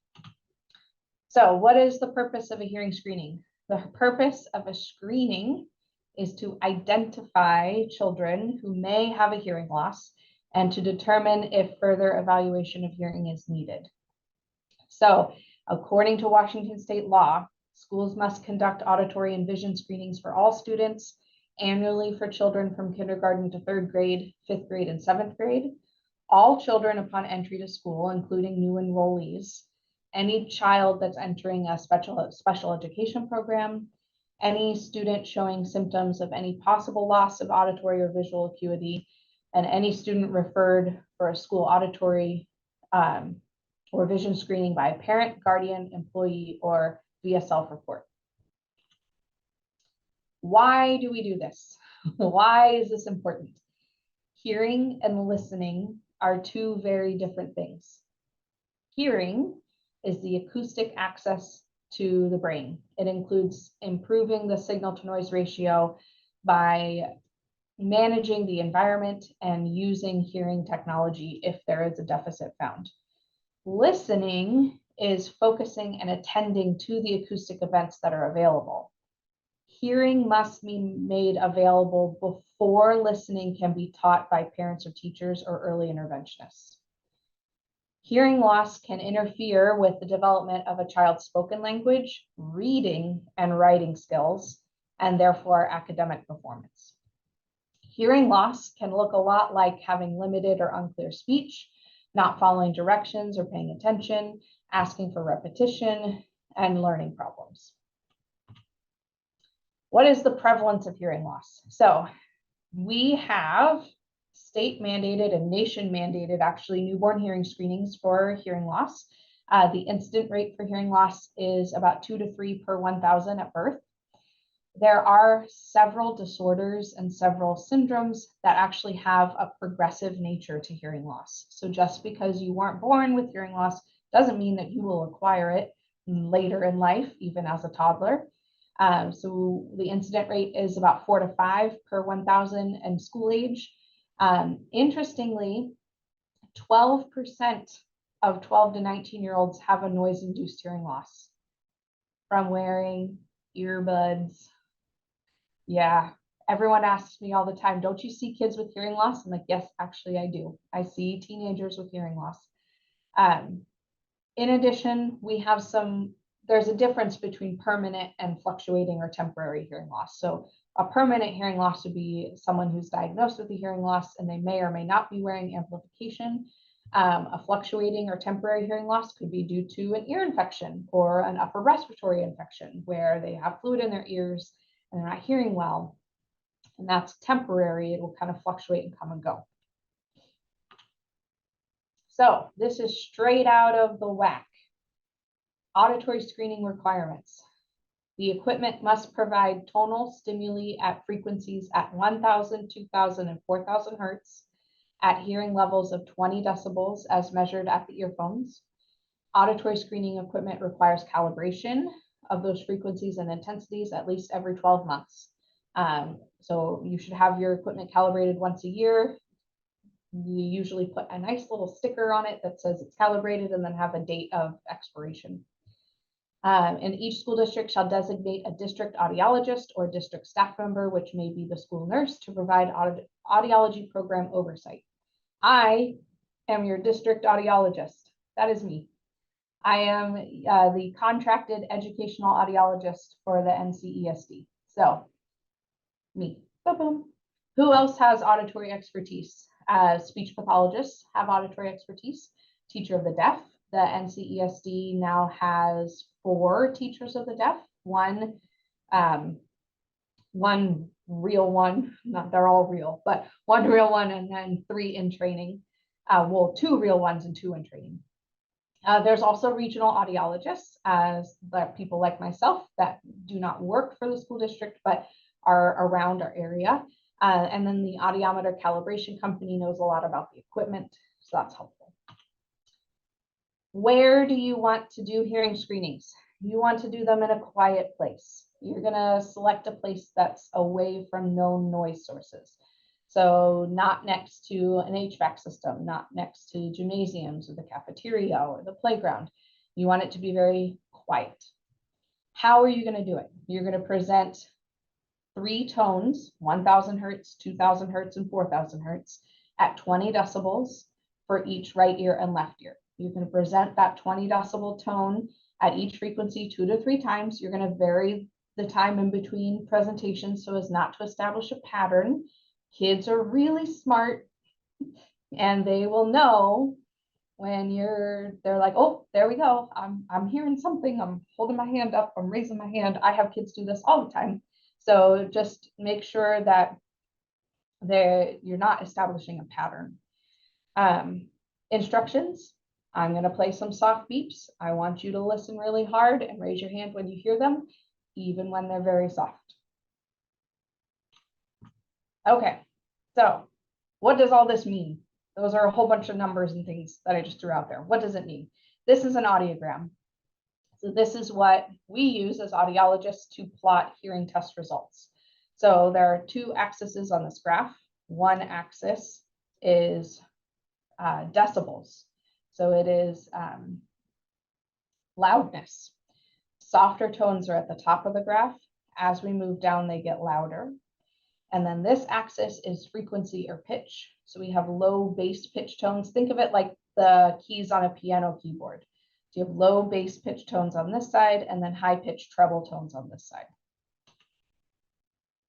So what is the purpose of a hearing screening? The purpose of a screening is to identify children who may have a hearing loss and to determine if further evaluation of hearing is needed. So according to Washington state law, schools must conduct auditory and vision screenings for all students annually for children from kindergarten to 3rd grade, 5th grade, and 7th grade. All children upon entry to school, including new enrollees, any child that's entering a special education program, any student showing symptoms of any possible loss of auditory or visual acuity, and any student referred for a school auditory or vision screening by a parent, guardian, employee, or via self-report. Why do we do this? Why is this important? Hearing and listening are two very different things. Hearing is the acoustic access to the brain. It includes improving the signal to noise ratio by managing the environment and using hearing technology if there is a deficit found. Listening is focusing and attending to the acoustic events that are available. Hearing must be made available before listening can be taught by parents or teachers or early interventionists. Hearing loss can interfere with the development of a child's spoken language, reading and writing skills, and therefore academic performance. Hearing loss can look a lot like having limited or unclear speech, not following directions or paying attention, asking for repetition, and learning problems. What is the prevalence of hearing loss? So we have state mandated and nation mandated actually newborn hearing screenings for hearing loss. The incident rate for hearing loss is about 2 to 3 per 1,000 at birth. There are several disorders and several syndromes that actually have a progressive nature to hearing loss. So just because you weren't born with hearing loss doesn't mean that you will acquire it later in life, even as a toddler. So the incident rate is about 4 to 5 per 1,000 and school age. Interestingly, 12% of 12 to 19-year-olds have a noise-induced hearing loss from wearing earbuds. Yeah, everyone asks me all the time, don't you see kids with hearing loss? I'm like, yes, actually I do. I see teenagers with hearing loss. In addition, we have there's a difference between permanent and fluctuating or temporary hearing loss. So a permanent hearing loss would be someone who's diagnosed with a hearing loss and they may or may not be wearing amplification. A fluctuating or temporary hearing loss could be due to an ear infection or an upper respiratory infection where they have fluid in their ears and they're not hearing well. And that's temporary. It will kind of fluctuate and come and go. So this is straight out of the WAC. Auditory screening requirements. The equipment must provide tonal stimuli at frequencies at 1,000, 2,000, and 4,000 hertz at hearing levels of 20 decibels as measured at the earphones. Auditory screening equipment requires calibration of those frequencies and intensities at least every 12 months. So you should have your equipment calibrated once a year. You usually put a nice little sticker on it that says it's calibrated and then have a date of expiration. And each school district shall designate a district audiologist or district staff member, which may be the school nurse, to provide audiology program oversight. I am your district audiologist. That is me. I am the contracted educational audiologist for the NCESD. So, me. Boom. Who else has auditory expertise? Speech pathologists have auditory expertise. Teacher of the deaf. The NCESD now has 4 teachers of the deaf. One real one, not they're all real, but 1 real one and then 3 in training. Well, 2 real ones and 2 in training. There's also regional audiologists, people like myself that do not work for the school district, but are around our area. And then the audiometer calibration company knows a lot about the equipment, so that's helpful. Where do you want to do hearing screenings? You want to do them in a quiet place. You're gonna select a place that's away from known noise sources. So not next to an HVAC system, not next to gymnasiums or the cafeteria or the playground. You want it to be very quiet. How are you gonna do it? You're gonna present 3 tones, 1,000 hertz, 2,000 hertz, and 4,000 hertz at 20 decibels for each right ear and left ear. You can present that 20 decibel tone at each frequency 2 to 3 times. You're going to vary the time in between presentations so as not to establish a pattern. Kids are really smart and they will know when they're like, oh, there we go. I'm hearing something. I'm holding my hand up. I'm raising my hand. I have kids do this all the time. So just make sure that you're not establishing a pattern. Instructions. I'm going to play some soft beeps. I want you to listen really hard and raise your hand when you hear them, even when they're very soft. Okay, so what does all this mean? Those are a whole bunch of numbers and things that I just threw out there. What does it mean? This is an audiogram. So this is what we use as audiologists to plot hearing test results. So there are 2 axes on this graph. One axis is decibels. So it is loudness. Softer tones are at the top of the graph. As we move down, they get louder. And then this axis is frequency or pitch. So we have low bass pitch tones. Think of it like the keys on a piano keyboard. So you have low bass pitch tones on this side and then high pitch treble tones on this side.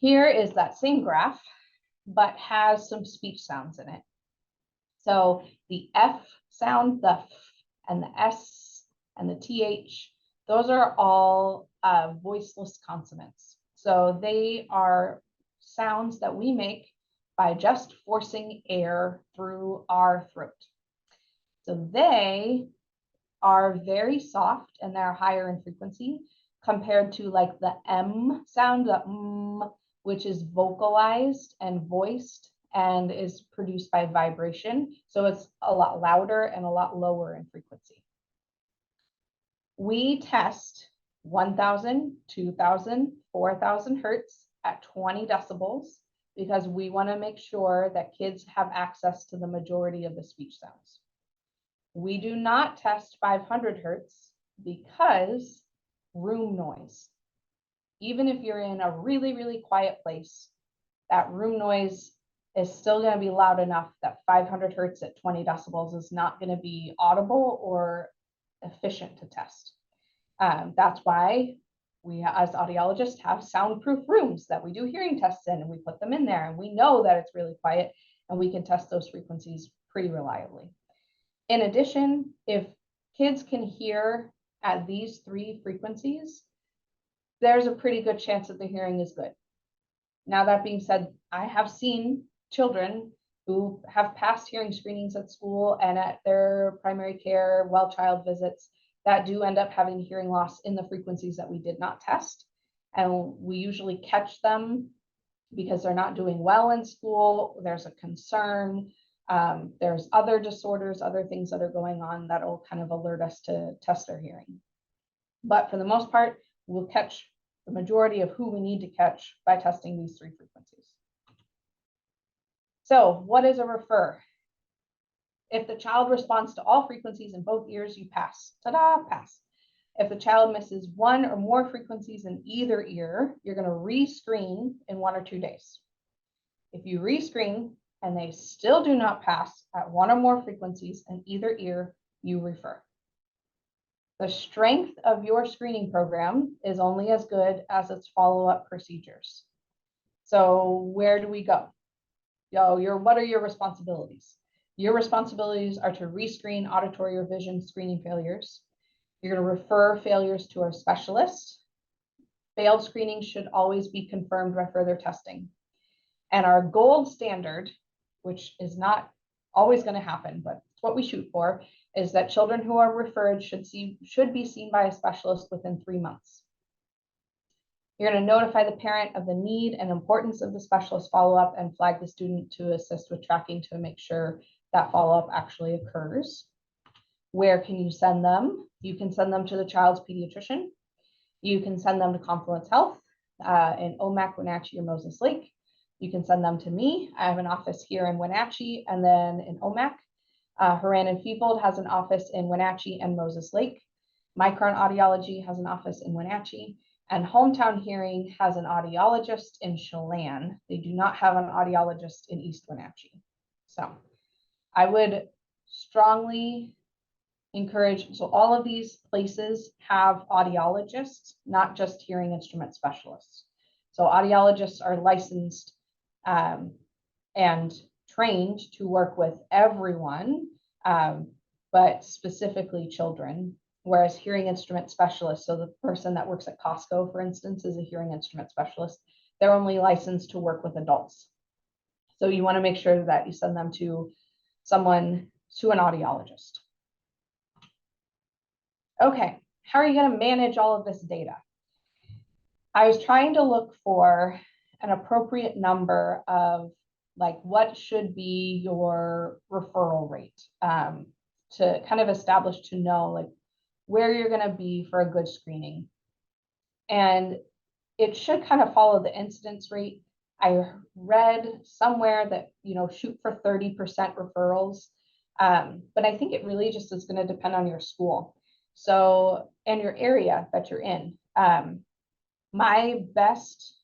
Here is that same graph, but has some speech sounds in it. So the F sound, the F and the S and the TH, those are all voiceless consonants. So they are sounds that we make by just forcing air through our throat. So they are very soft and they're higher in frequency compared to like the M sound, the which is vocalized and voiced and is produced by vibration. So it's a lot louder and a lot lower in frequency. We test 1,000, 2,000, 4,000 hertz at 20 decibels because we want to make sure that kids have access to the majority of the speech sounds. We do not test 500 hertz because room noise. Even if you're in a really, really quiet place, that room noise is still going to be loud enough that 500 hertz at 20 decibels is not going to be audible or efficient to test. That's why we as audiologists have soundproof rooms that we do hearing tests in, and we put them in there, and we know that it's really quiet and we can test those frequencies pretty reliably. In addition, if kids can hear at these 3 frequencies, there's a pretty good chance that the hearing is good. Now, that being said, I have seen children who have passed hearing screenings at school and at their primary care well child visits that do end up having hearing loss in the frequencies that we did not test. And we usually catch them because they're not doing well in school. There's a concern. There's other disorders, other things that are going on that'll kind of alert us to test their hearing. But for the most part, we'll catch the majority of who we need to catch by testing these 3 frequencies. So what is a refer? If the child responds to all frequencies in both ears, you pass. Ta-da, pass. If the child misses 1 or more frequencies in either ear, you're going to re-screen in 1 or 2 days. If you re-screen and they still do not pass at 1 or more frequencies in either ear, you refer. The strength of your screening program is only as good as its follow-up procedures. So where do we go? What are your responsibilities? Your responsibilities are to rescreen auditory or vision screening failures. You're going to refer failures to our specialist. Failed screening should always be confirmed by further testing. And our gold standard, which is not always going to happen, but it's what we shoot for, is that children who are referred should be seen by a specialist within 3 months. You're going to notify the parent of the need and importance of the specialist follow-up and flag the student to assist with tracking to make sure that follow-up actually occurs. Where can you send them? You can send them to the child's pediatrician. You can send them to Confluence Health in Omak, Wenatchee, or Moses Lake. You can send them to me. I have an office here in Wenatchee and then in Omak. Horan and Feefold has an office in Wenatchee and Moses Lake. Micron Audiology has an office in Wenatchee. And Hometown Hearing has an audiologist in Chelan. They do not have an audiologist in East Wenatchee. So I would strongly encourage, so all of these places have audiologists, not just hearing instrument specialists. So audiologists are licensed and trained to work with everyone, but specifically children. Whereas hearing instrument specialists, so the person that works at Costco, for instance, is a hearing instrument specialist. They're only licensed to work with adults. So you want to make sure that you send them to an audiologist. Okay, how are you going to manage all of this data? I was trying to look for an appropriate number of like what should be your referral rate to kind of establish to know like where you're going to be for a good screening. And it should kind of follow the incidence rate. I read somewhere that, shoot for 30% referrals. But I think it really just is going to depend on your school. So, and your area that you're in. My best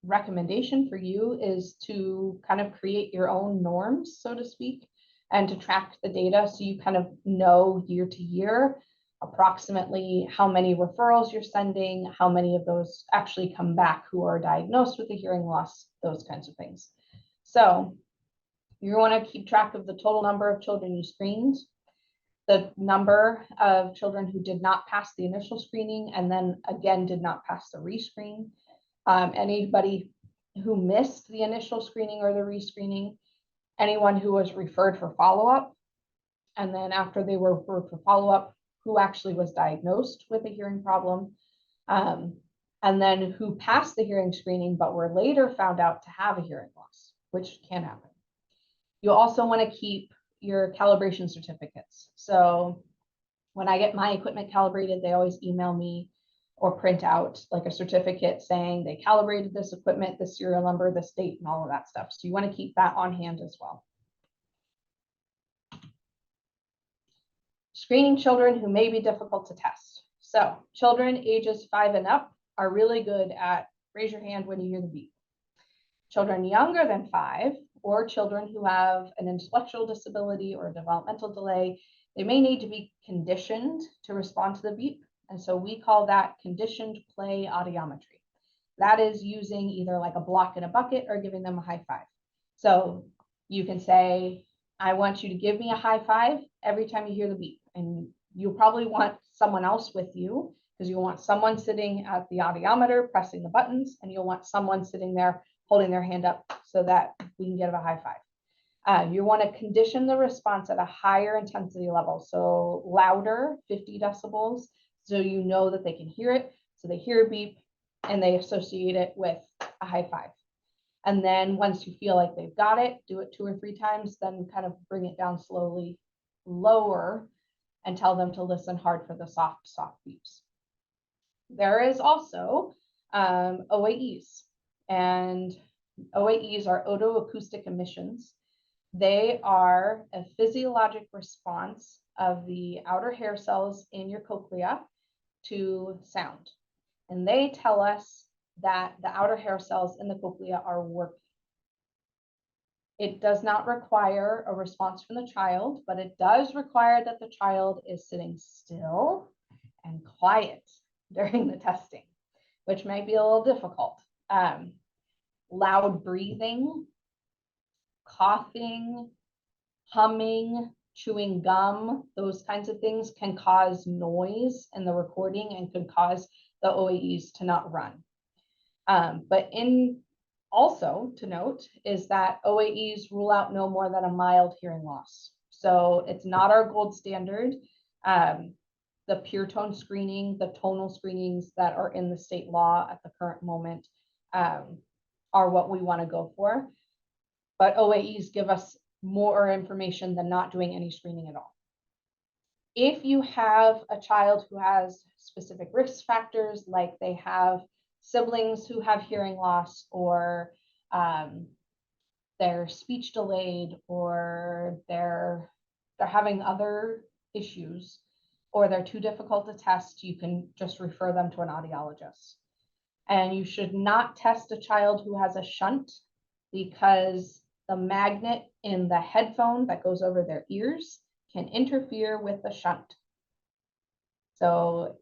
recommendation for you is to kind of create your own norms, so to speak, and to track the data so you kind of know year to year approximately how many referrals you're sending, how many of those actually come back who are diagnosed with a hearing loss, those kinds of things. So you want to keep track of the total number of children you screened, the number of children who did not pass the initial screening and then again did not pass the rescreen. Anybody who missed the initial screening or the rescreening, anyone who was referred for follow-up, and then after they were referred for follow-up, who actually was diagnosed with a hearing problem, and then who passed the hearing screening but were later found out to have a hearing loss, which can happen. You also want to keep your calibration certificates. So when I get my equipment calibrated, they always email me or print out like a certificate saying they calibrated this equipment, this serial number, this date, and all of that stuff. So you want to keep that on hand as well. Screening children who may be difficult to test. So children ages 5 and up are really good at raise your hand when you hear the beep. Children younger than 5 or children who have an intellectual disability or a developmental delay, they may need to be conditioned to respond to the beep. And so we call that conditioned play audiometry. That is using either like a block in a bucket or giving them a high five. So you can say, I want you to give me a high five every time you hear the beep. And you'll probably want someone else with you because you'll want someone sitting at the audiometer pressing the buttons, and you'll want someone sitting there holding their hand up so that we can give a high five. You want to condition the response at a higher intensity level. So louder, 50 decibels, so you know that they can hear it. So they hear a beep and they associate it with a high five. And then once you feel like they've got it, do it 2 or 3 times, then kind of bring it down slowly lower and tell them to listen hard for the soft beeps. There is also OAEs, and OAEs are otoacoustic emissions. They are a physiologic response of the outer hair cells in your cochlea to sound. And they tell us that the outer hair cells in the cochlea are working. It does not require a response from the child, but it does require that the child is sitting still and quiet during the testing, which might be a little difficult. Loud breathing, coughing, humming, chewing gum, those kinds of things can cause noise in the recording and could cause the OAEs to not run. But also to note is that OAEs rule out no more than a mild hearing loss. So it's not our gold standard. The pure tone screening, the tonal screenings that are in the state law at the current moment are what we want to go for. But OAEs give us more information than not doing any screening at all. If you have a child who has specific risk factors, like they have siblings who have hearing loss, or they're speech delayed, or they're having other issues, or they're too difficult to test, you can just refer them to an audiologist. And you should not test a child who has a shunt, because the magnet in the headphone that goes over their ears can interfere with the shunt. So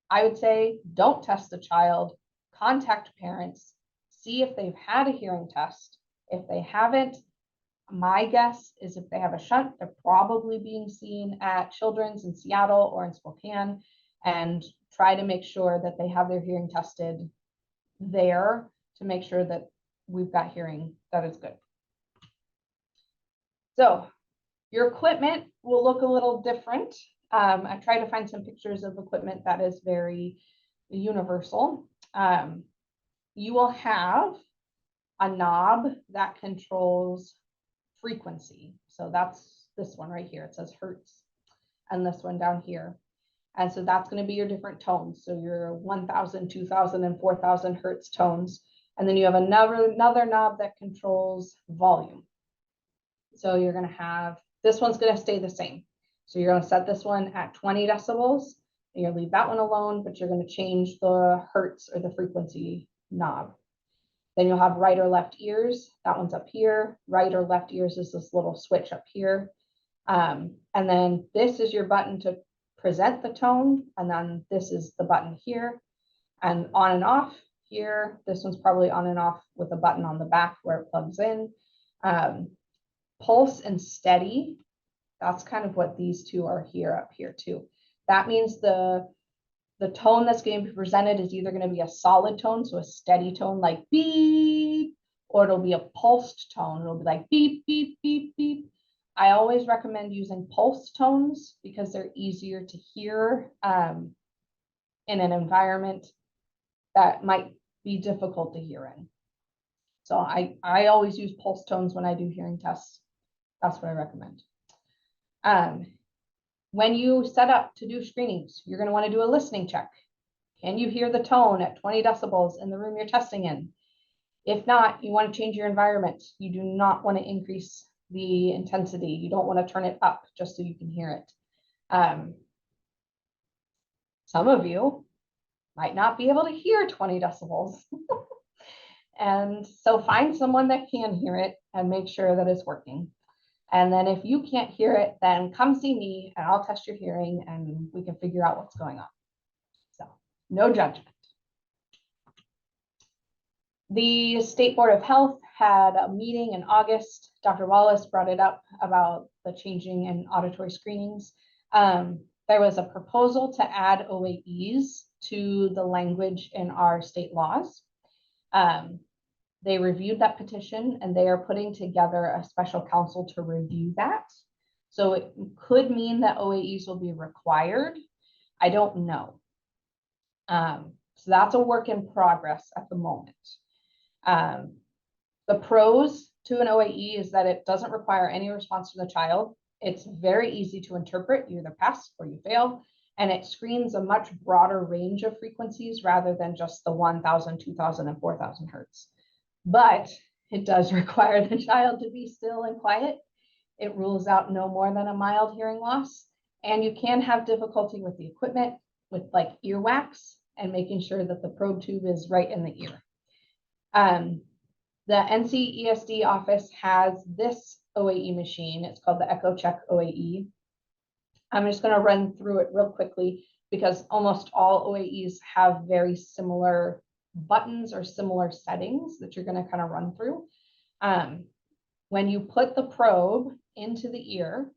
I would say don't test a child, contact parents, see if they've had a hearing test. If they haven't, my guess is if they have a shunt, they're probably being seen at Children's in Seattle or in Spokane, and try to make sure that they have their hearing tested there to make sure that we've got hearing that is good. So your equipment will look a little different. I try to find some pictures of equipment that is very universal. You will have a knob that controls frequency. So that's this one right here. It says hertz, and this one down here. And so that's going to be your different tones. So your 1000, 2000, and 4000 hertz tones. And then you have another knob that controls volume. So you're going to have, this one's going to stay the same. So you're going to set this one at 20 decibels. And you'll leave that one alone, but you're going to change the hertz or the frequency knob. Then you'll have right or left ears. That one's up here. Right or left ears is this little switch up here. And then this is your button to present the tone. And then this is the button here. And on and off here. This one's probably on and off with a button on the back where it plugs in. Pulse and steady. That's kind of what these two are here up here too. That means the the tone that's going to be presented is either going to be a solid tone, so a steady tone like beep, or it'll be a pulsed tone. It'll be like beep, beep, beep, beep. I always recommend using pulse tones because they're easier to hear in an environment that might be difficult to hear in. So I always use pulse tones when I do hearing tests. That's what I recommend. When you set up to do screenings, you're going to want to do a listening check. Can you hear the tone at 20 decibels in the room you're testing in? If not, you want to change your environment. You do not want to increase the intensity. You don't want to turn it up just so you can hear it. Some of you might not be able to hear 20 decibels. And so find someone that can hear it and make sure that it's working. And then if you can't hear it, then come see me and I'll test your hearing and we can figure out what's going on. So no judgment. The State Board of Health had a meeting in August. Dr. Wallace brought it up about the changing in auditory screenings. There was a proposal to add OAEs to the language in our state laws. They reviewed that petition and they are putting together a special counsel to review that. So it could mean that OAEs will be required. I don't know. So that's a work in progress at the moment. The pros to an OAE is that it doesn't require any response from the child. It's very easy to interpret. You either pass or you fail. And it screens a much broader range of frequencies rather than just the 1,000, 2,000, and 4,000 hertz. But it does require the child to be still and quiet. It rules out no more than a mild hearing loss. And you can have difficulty with the equipment, with like earwax and making sure that the probe tube is right in the ear. The NCESD office has this OAE machine. It's called the EchoCheck OAE. I'm just going to run through it real quickly because almost all OAEs have very similar buttons or similar settings that you're going to kind of run through. When you put the probe into the ear,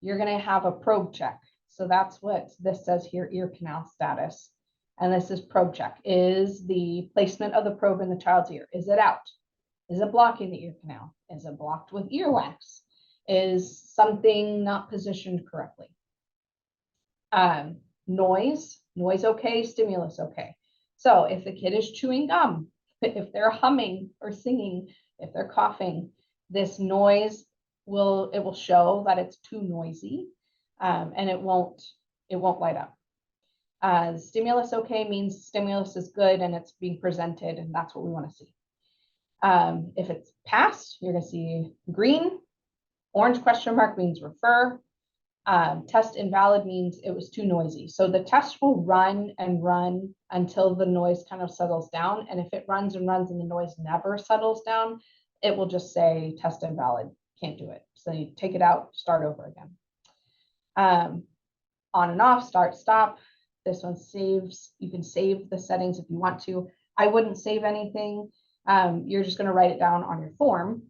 you're going to have a probe check. So that's what this says here, ear canal status. And this is probe check. Is the placement of the probe in the child's ear? Is it out? Is it blocking the ear canal? Is it blocked with earwax? Is something not positioned correctly? Noise okay, stimulus okay. So if the kid is chewing gum, if they're humming or singing, if they're coughing, this noise will show that it's too noisy, and it won't light up. Stimulus okay means stimulus is good and it's being presented, and that's what we want to see. If it's passed, you're going to see green. Orange question mark means refer. Test invalid means it was too noisy. So the test will run and run until the noise kind of settles down. And if it runs and runs and the noise never settles down, it will just say test invalid, can't do it. So you take it out, start over again. On and off, start, stop. This one saves. You can save the settings if you want to. I wouldn't save anything. You're just going to write it down on your form,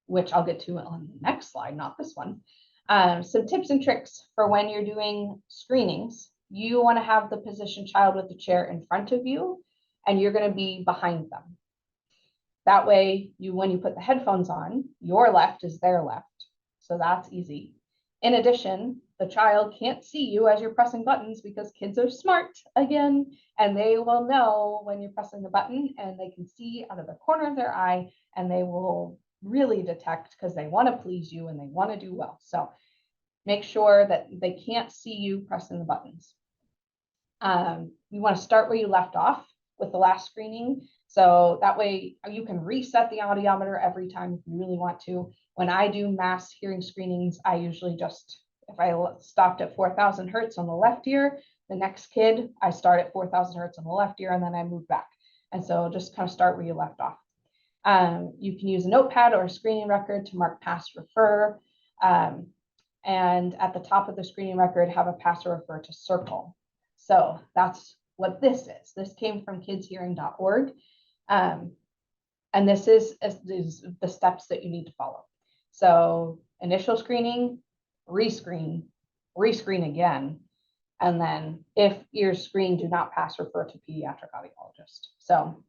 which I'll get to on the next slide, not this one. Some tips and tricks for when you're doing screenings. You want to have the positioned child with the chair in front of you, and you're going to be behind them. That way, when you put the headphones on, your left is their left. So that's easy. In addition, the child can't see you as you're pressing buttons because kids are smart again, and they will know when you're pressing the button, and they can see out of the corner of their eye, and they will really detect because they want to please you and they want to do well. So make sure that they can't see you pressing the buttons. You want to start where you left off with the last screening. So that way you can reset the audiometer every time if you really want to. When I do mass hearing screenings, I usually just, if I stopped at 4,000 hertz on the left ear, the next kid, I start at 4,000 hertz on the left ear and then I move back. And so just kind of start where you left off. You can use a notepad or a screening record to mark pass refer. And at the top of the screening record, have a pass or refer to circle. So that's what this is. This came from kidshearing.org. And this is the steps that you need to follow. So initial screening, rescreen again, And then if ears screened do not pass, refer to pediatric audiologist. So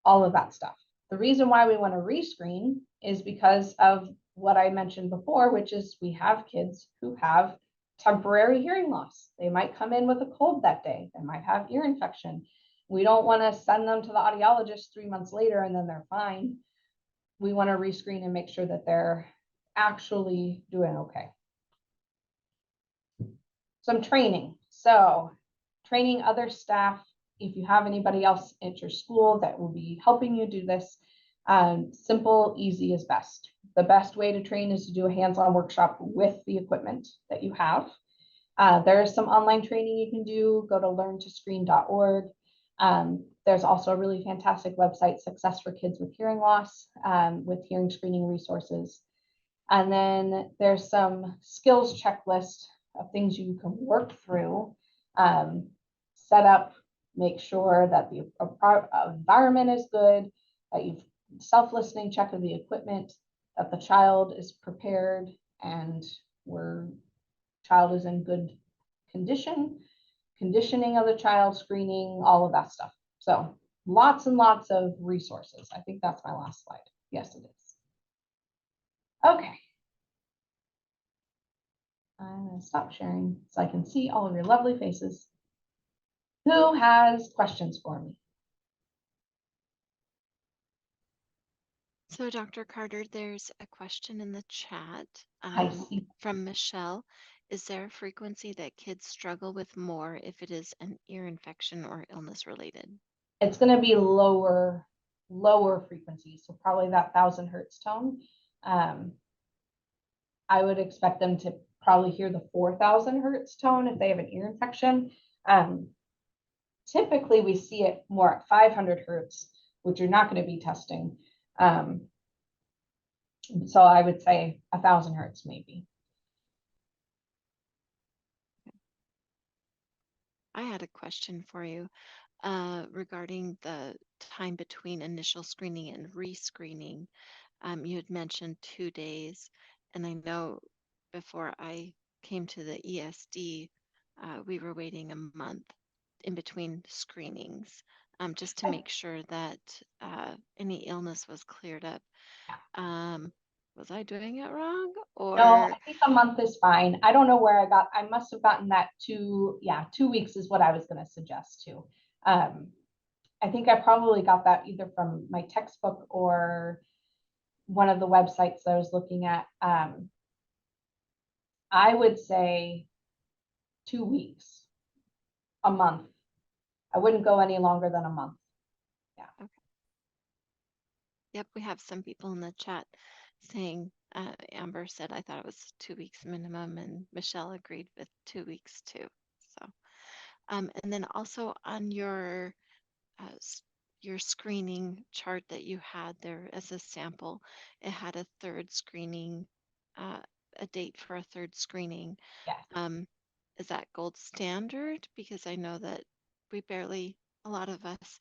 all of that stuff. The reason why we want to rescreen is because of what I mentioned before, which is we have kids who have temporary hearing loss. They might come in with a cold that day. They might have ear infection. We don't want to send them to the audiologist 3 months later and then they're fine. We want to rescreen and make sure that they're actually doing okay. Some training. So training other staff, if you have anybody else at your school that will be helping you do this, simple, easy is best. The best way to train is to do a hands-on workshop with the equipment that you have. There is some online training you can do. Go to learntoscreen.org. There's also a really fantastic website, Success for Kids with Hearing Loss, with hearing screening resources. And then there's some skills checklist of things you can work through, set up, make sure that the environment is good, that you've self-listening check of the equipment, that the child is prepared and child is in good condition, conditioning of the child, screening, all of that stuff. So lots and lots of resources. I think that's my last slide. Yes, it is. Okay. I'm going to stop sharing so I can see all of your lovely faces. Who has questions for me? So Dr. Carter, there's a question in the chat I see. from Michelle. Is there a frequency that kids struggle with more if it is an ear infection or illness related? It's going to be lower frequency, so probably that 1000 hertz tone. I would expect them to probably hear the 4000 hertz tone if they have an ear infection. Typically, we see it more at 500 hertz, which you're not going to be testing. So I would say 1000 hertz maybe. I had a question for you regarding the time between initial screening and rescreening. You had mentioned 2 days, and I know before I came to the ESD, we were waiting a month in between screenings, just to make sure that any illness was cleared up. Was I doing it wrong? Or no, I think a month is fine. I don't know where I must have gotten that 2 weeks is what I was going to suggest too. I think I probably got that either from my textbook or one of the websites that I was looking at. I would say 2 weeks, a month. I wouldn't go any longer than a month. Yeah. Okay. Yep, we have some people in the chat saying, Amber said, I thought it was 2 weeks minimum, and Michelle agreed with 2 weeks too. So, and then also on your screening chart that you had there as a sample, it had a third screening, a date for a third screening. Yes. Is that gold standard? Because I know that a lot of us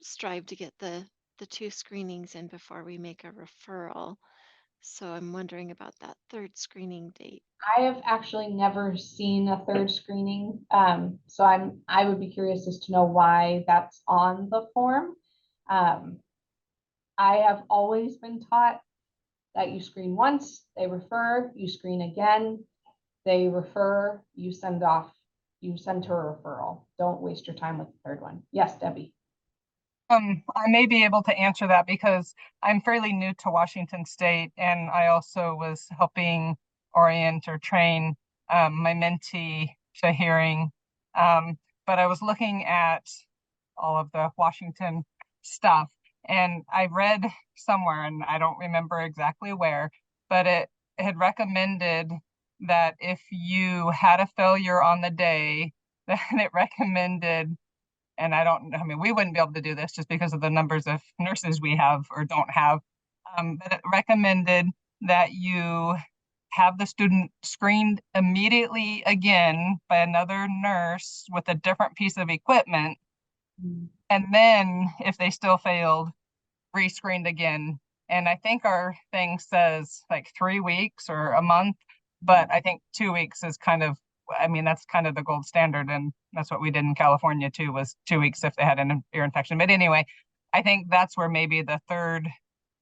strive to get the 2 screenings in before we make a referral. So I'm wondering about that third screening date. I have actually never seen a third screening. So I would be curious as to know why that's on the form. I have always been taught that you screen once, they refer, you screen again, they refer, you send to a referral. Don't waste your time with the third one. Yes, Debbie. I may be able to answer that because I'm fairly new to Washington State, and I also was helping orient or train my mentee to hearing. But I was looking at all of the Washington stuff, and I read somewhere, and I don't remember exactly where, but it had recommended that if you had a failure on the day, then it recommended, and I mean, we wouldn't be able to do this just because of the numbers of nurses we have or don't have, but it recommended that you have the student screened immediately again by another nurse with a different piece of equipment. And then if they still failed, rescreened again. And I think our thing says like 3 weeks or a month, But I think 2 weeks is kind of, I mean, that's kind of the gold standard, and that's what we did in California too, was 2 weeks if they had an ear infection. But anyway, I think that's where maybe the third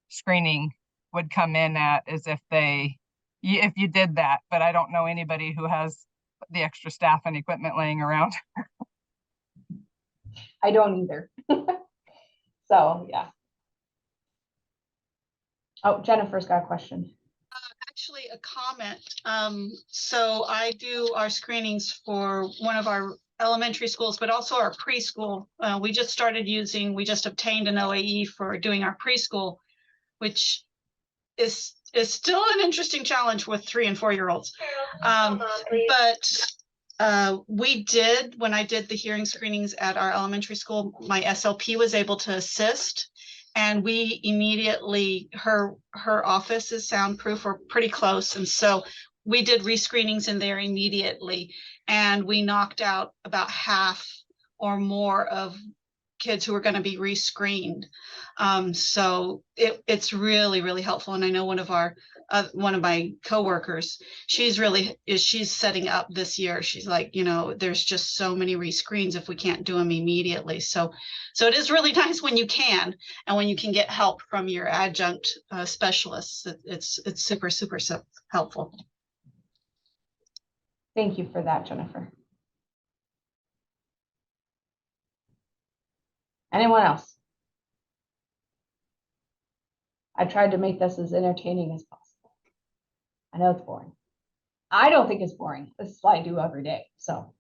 screening would come in at, is if you did that. But I don't know anybody who has the extra staff and equipment laying around. I don't either. So, yeah. Oh, Jennifer's got a question. Actually, a comment. So I do our screenings for one of our elementary schools, but also our preschool. We just obtained an OAE for doing our preschool, which is still an interesting challenge with 3 and 4-year-olds. When I did the hearing screenings at our elementary school, my SLP was able to assist. And we immediately, her office is soundproof or pretty close. And so we did rescreenings in there immediately. And we knocked out about half or more of kids who are going to be rescreened. So it's really, really helpful. And I know one of my coworkers, she's setting up this year. She's like, there's just so many rescreens if we can't do them immediately. So it is really nice when you can, and when you can get help from your adjunct specialists. It's super, super helpful. Thank you for that, Jennifer. Anyone else? I tried to make this as entertaining as possible. I know it's boring. I don't think it's boring. This is what I do every day. So.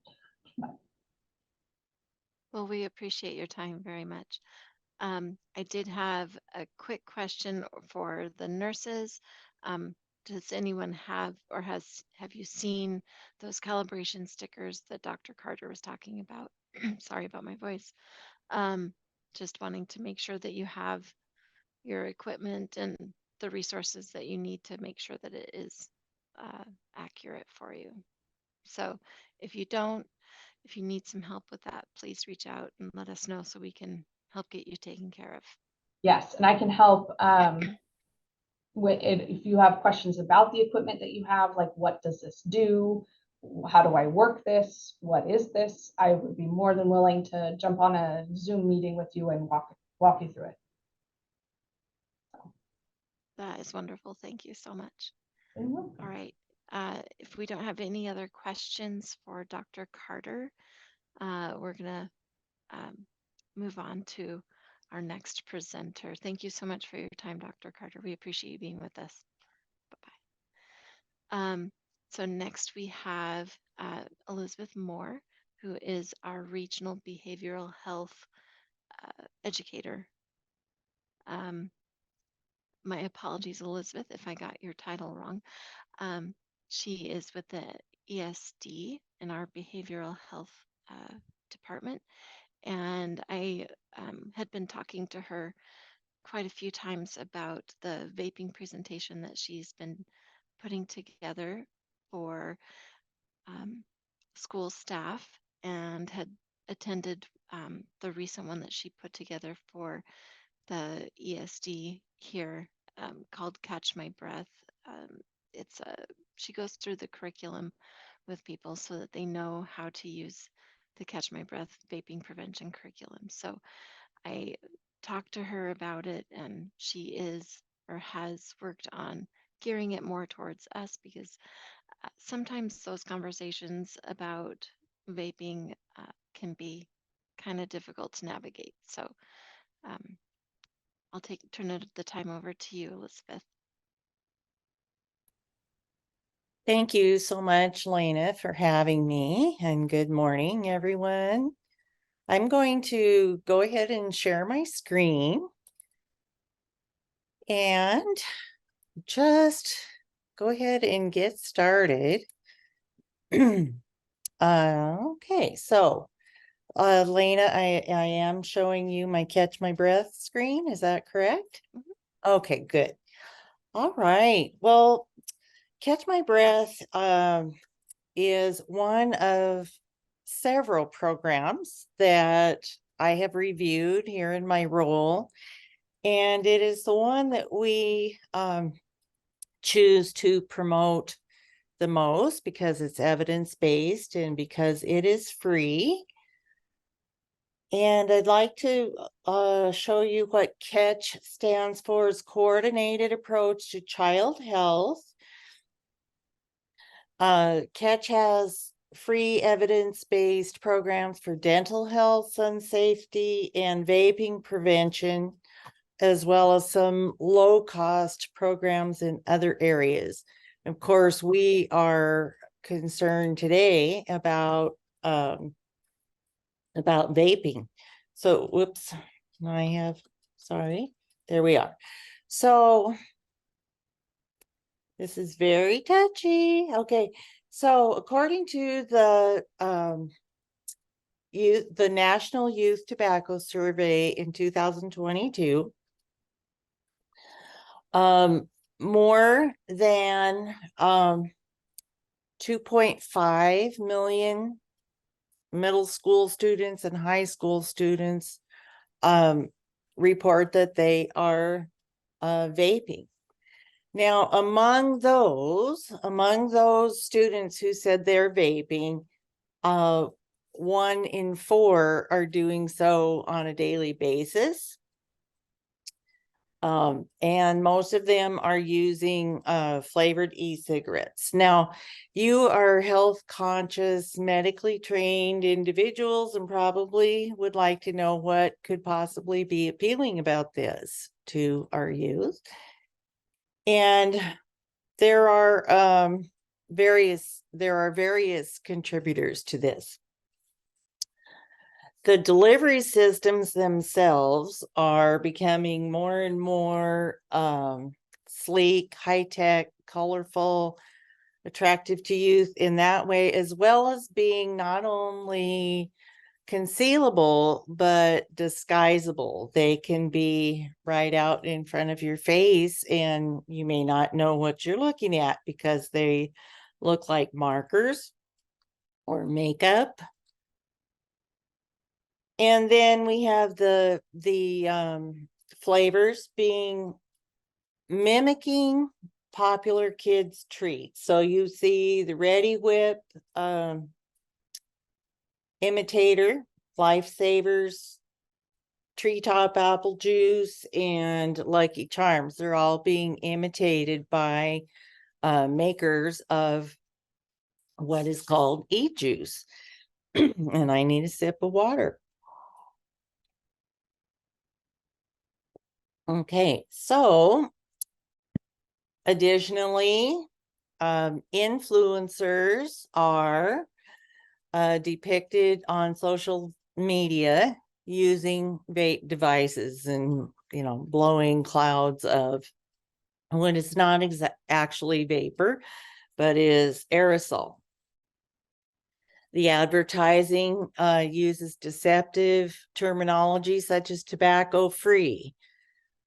Well, we appreciate your time very much. I did have a quick question for the nurses. Does anyone have you seen those calibration stickers that Dr. Carter was talking about? Sorry about my voice. Just wanting to make sure that you have your equipment and the resources that you need to make sure that it is accurate for you. So if you need some help with that, please reach out and let us know so we can help get you taken care of. Yes, and I can help with it if you have questions about the equipment that you have, like what does this do? How do I work this? What is this? I would be more than willing to jump on a Zoom meeting with you and walk you through it. That is wonderful. Thank you so much. All right. If we don't have any other questions for Dr. Carter, we're going to move on to our next presenter. Thank you so much for your time, Dr. Carter. We appreciate you being with us. Bye-bye. So next we have Elizabeth Moore, who is our regional behavioral health educator. My apologies, Elizabeth, if I got your title wrong. She is with the ESD in our behavioral health department. And I had been talking to her quite a few times about the vaping presentation that she's been putting together for school staff, and had attended the recent one that she put together for the ESD here called Catch My Breath. She goes through the curriculum with people so that they know how to use the Catch My Breath vaping prevention curriculum. So I talked to her about it, and she has worked on gearing it more towards us, because sometimes those conversations about vaping can be kind of difficult to navigate. So I'll turn the time over to you, Elizabeth. Thank you so much, Lena, for having me, and good morning, everyone. I'm going to go ahead and share my screen and just go ahead and get started. Okay, so Lena, I am showing you my Catch My Breath screen. Is that correct? Mm-hmm. Okay, good. All right. Well, Catch My Breath is one of several programs that I have reviewed here in my role, and it is the one that we choose to promote the most because it's evidence-based and because it is free. And I'd like to show you what CATCH stands for, is Coordinated Approach to Child Health. CATCH has free evidence-based programs for dental health, sun safety, and vaping prevention, as well as some low-cost programs in other areas. Of course, we are concerned today about vaping. So, whoops, sorry, there we are. So this is very touchy. Okay, so according to the National Youth Tobacco Survey in 2022, more than 2.5 million middle school students and high school students report that they are vaping. Now, among those students who said they're vaping, 1 in 4 are doing so on a daily basis. And most of them are using flavored e-cigarettes. Now, you are health conscious, medically trained individuals and probably would like to know what could possibly be appealing about this to our youth. And there are various contributors to this. The delivery systems themselves are becoming more and more sleek, high-tech, colorful, attractive to youth in that way, as well as being not only concealable, but disguisable. They can be right out in front of your face and you may not know what you're looking at because they look like markers or makeup. And then we have the flavors being mimicking popular kids treats. So you see the Ready Whip, Imitator, Lifesavers, Treetop Apple Juice, and Lucky Charms. They're all being imitated by makers of what is called e-juice. And I need a sip of water. Okay, so additionally, influencers are depicted on social media using vape devices and, blowing clouds of what is not actually vapor, but is aerosol. The advertising uses deceptive terminology such as tobacco free.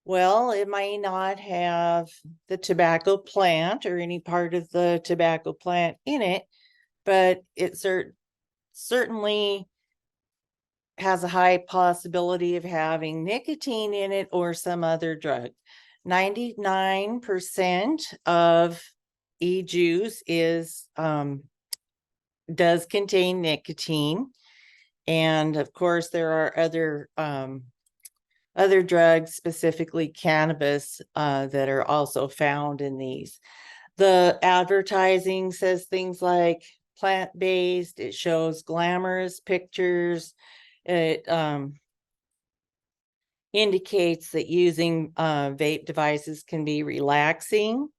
Well, it may not have the tobacco plant or any part of the tobacco plant in it, but it certainly has a high possibility of having nicotine in it or some other drug. 99% of e-juice does contain nicotine. And of course, there are other drugs, specifically cannabis, that are also found in these. The advertising says things like plant-based, it shows glamorous pictures, it indicates that using vape devices can be relaxing.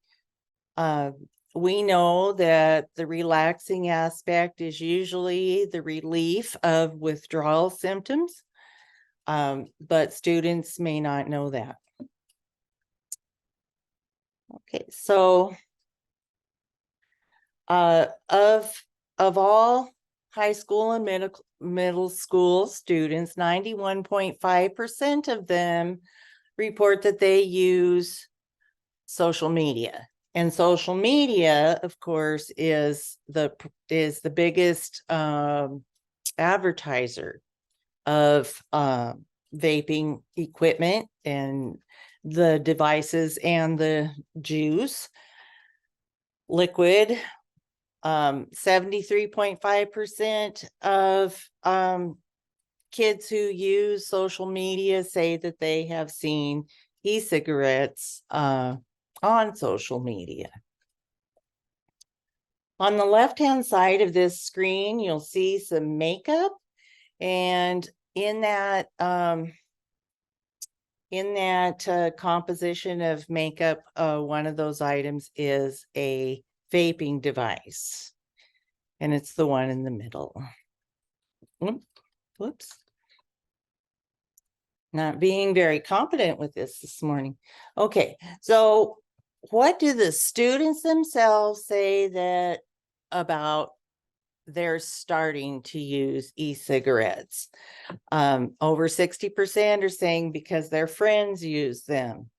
We know that the relaxing aspect is usually the relief of withdrawal symptoms. But students may not know that. Okay, so of all high school and middle school students, 91.5% of them report that they use social media. And social media, of course, is the biggest advertiser of vaping equipment and the devices and the juice liquid. 73.5% of kids who use social media say that they have seen e-cigarettes on social media. On the left-hand side of this screen, you'll see some makeup, and in that composition of makeup, one of those items is a vaping device, and it's the one in the middle. Whoops. Not being very competent with this morning. Okay, so what do the students themselves say that about they're starting to use e-cigarettes? Over 60% are saying because their friends use them.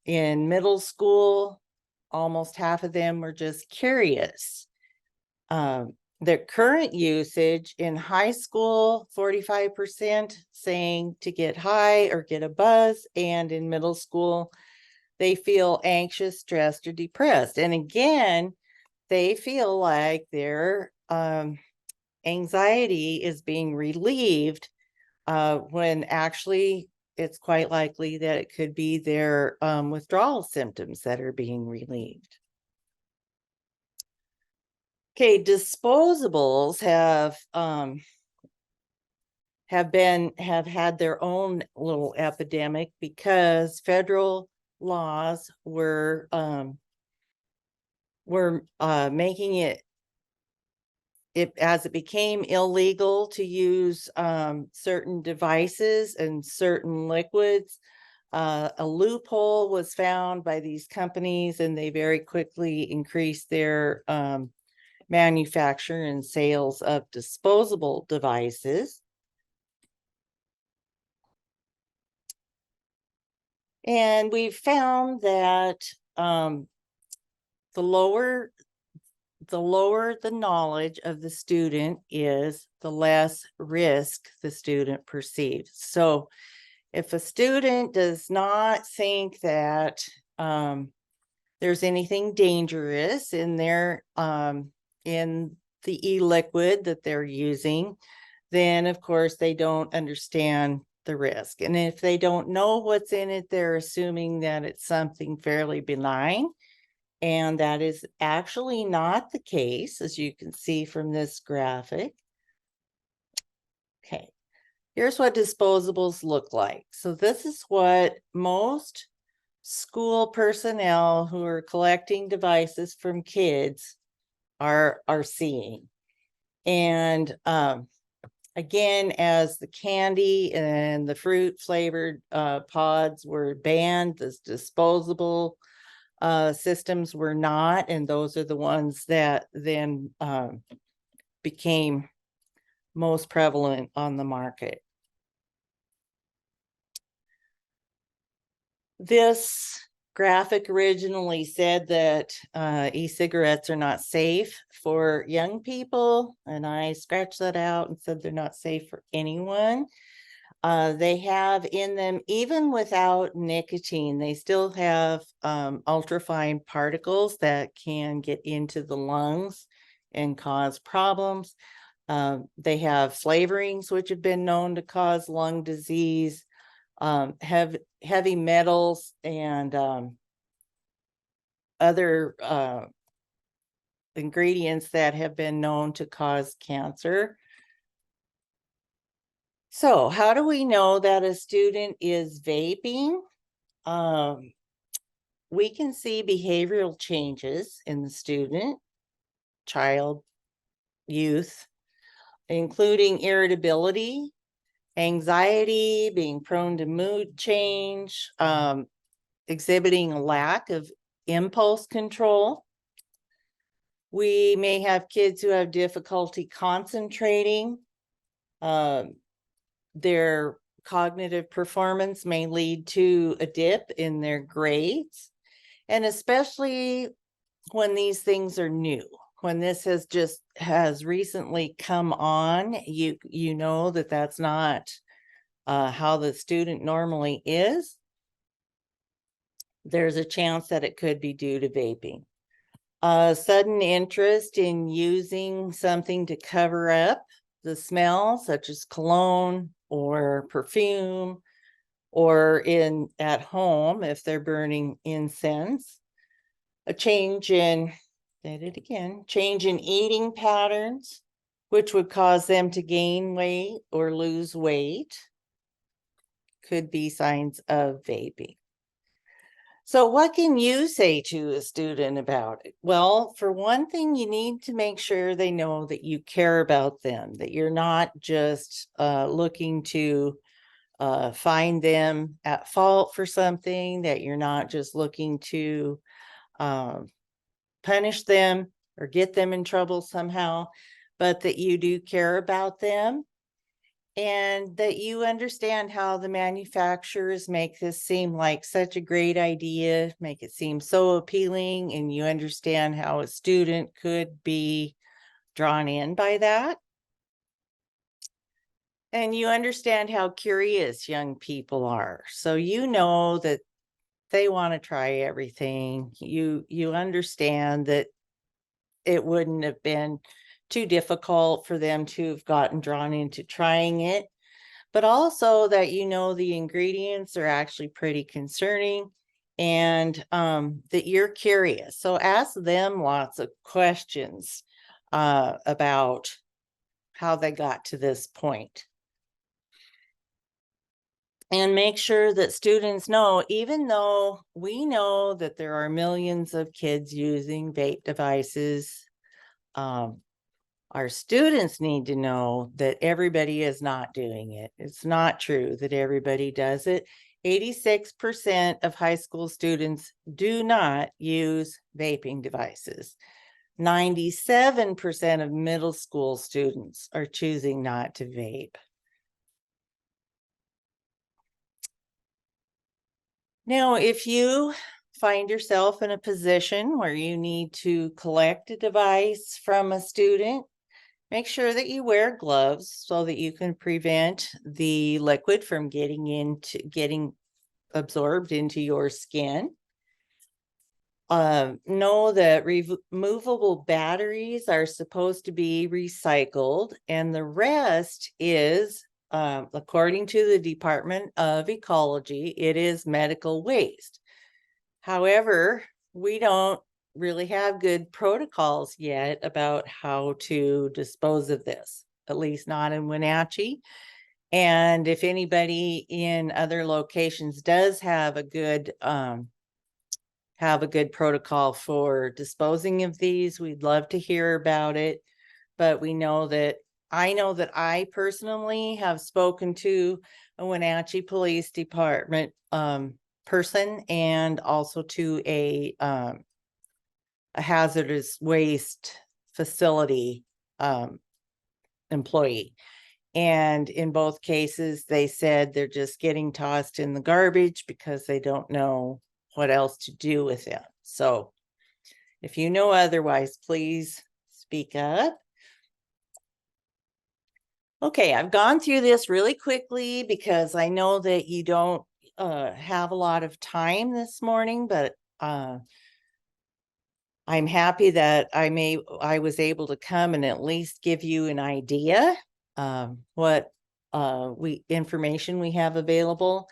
In middle school, almost half of them were just curious. The current usage in high school, 45% saying to get high or get a buzz, and in middle school, they feel anxious, stressed, or depressed. And again, they feel like their anxiety is being relieved when actually it's quite likely that it could be their withdrawal symptoms that are being relieved. Okay, disposables have had their own little epidemic because federal laws were making it as it became illegal to use certain devices and certain liquids. A loophole was found by these companies, and they very quickly increased their manufacture and sales of disposable devices. And we've found that the lower the knowledge of the student is, the less risk the student perceives. So if a student does not think that there's anything dangerous in their in the e-liquid that they're using, then of course they don't understand the risk. And if they don't know what's in it, they're assuming that it's something fairly benign. And that is actually not the case, as you can see from this graphic. Okay, here's what disposables look like. So this is what most school personnel who are collecting devices from kids are seeing. And again, as the candy and the fruit flavored pods were banned, the disposable systems were not, and those are the ones that then became most prevalent on the market. This graphic originally said that e-cigarettes are not safe for young people, and I scratched that out and said they're not safe for anyone. They have in them, even without nicotine, they still have ultrafine particles that can get into the lungs and cause problems. They have flavorings which have been known to cause lung disease, have heavy metals and other ingredients that have been known to cause cancer. So how do we know that a student is vaping? We can see behavioral changes in the student, child, youth, including irritability, anxiety, being prone to mood change, exhibiting a lack of impulse control. We may have kids who have difficulty concentrating. Their cognitive performance may lead to a dip in their grades. And especially when these things are new, when this has recently come on, you know that that's not how the student normally is. There's a chance that it could be due to vaping. Sudden interest in using something to cover up the smell, such as cologne or perfume, or at home if they're burning incense. A change in eating patterns, which would cause them to gain weight or lose weight, could be signs of vaping. So what can you say to a student about it? Well, for one thing, you need to make sure they know that you care about them, that you're not just looking to find them at fault for something, that you're not just looking to punish them or get them in trouble somehow, but that you do care about them, and that you understand how the manufacturers make this seem like such a great idea, make it seem so appealing, and you understand how a student could be drawn in by that. And you understand how curious young people are. So you know that they want to try everything. You understand that it wouldn't have been too difficult for them to have gotten drawn into trying it, but also that you know the ingredients are actually pretty concerning, and that you're curious. So ask them lots of questions about how they got to this point. And make sure that students know, even though we know that there are millions of kids using vape devices, our students need to know that everybody is not doing it. It's not true that everybody does it. 86% of high school students do not use vaping devices. 97% of middle school students are choosing not to vape. Now, if you find yourself in a position where you need to collect a device from a student, make sure that you wear gloves so that you can prevent the liquid from getting absorbed into your skin. Know that removable batteries are supposed to be recycled, and the rest is, according to the Department of Ecology, it is medical waste. However, we don't really have good protocols yet about how to dispose of this, at least not in Wenatchee. And if anybody in other locations does have a good protocol for disposing of these, we'd love to hear about it. But I know that I personally have spoken to a Wenatchee Police Department person, and also to a hazardous waste facility employee. And in both cases, they said they're just getting tossed in the garbage because they don't know what else to do with them. So if you know otherwise, please speak up. Okay, I've gone through this really quickly because I know that you don't have a lot of time this morning, but I'm happy that I was able to come and at least give you an idea what information we have available.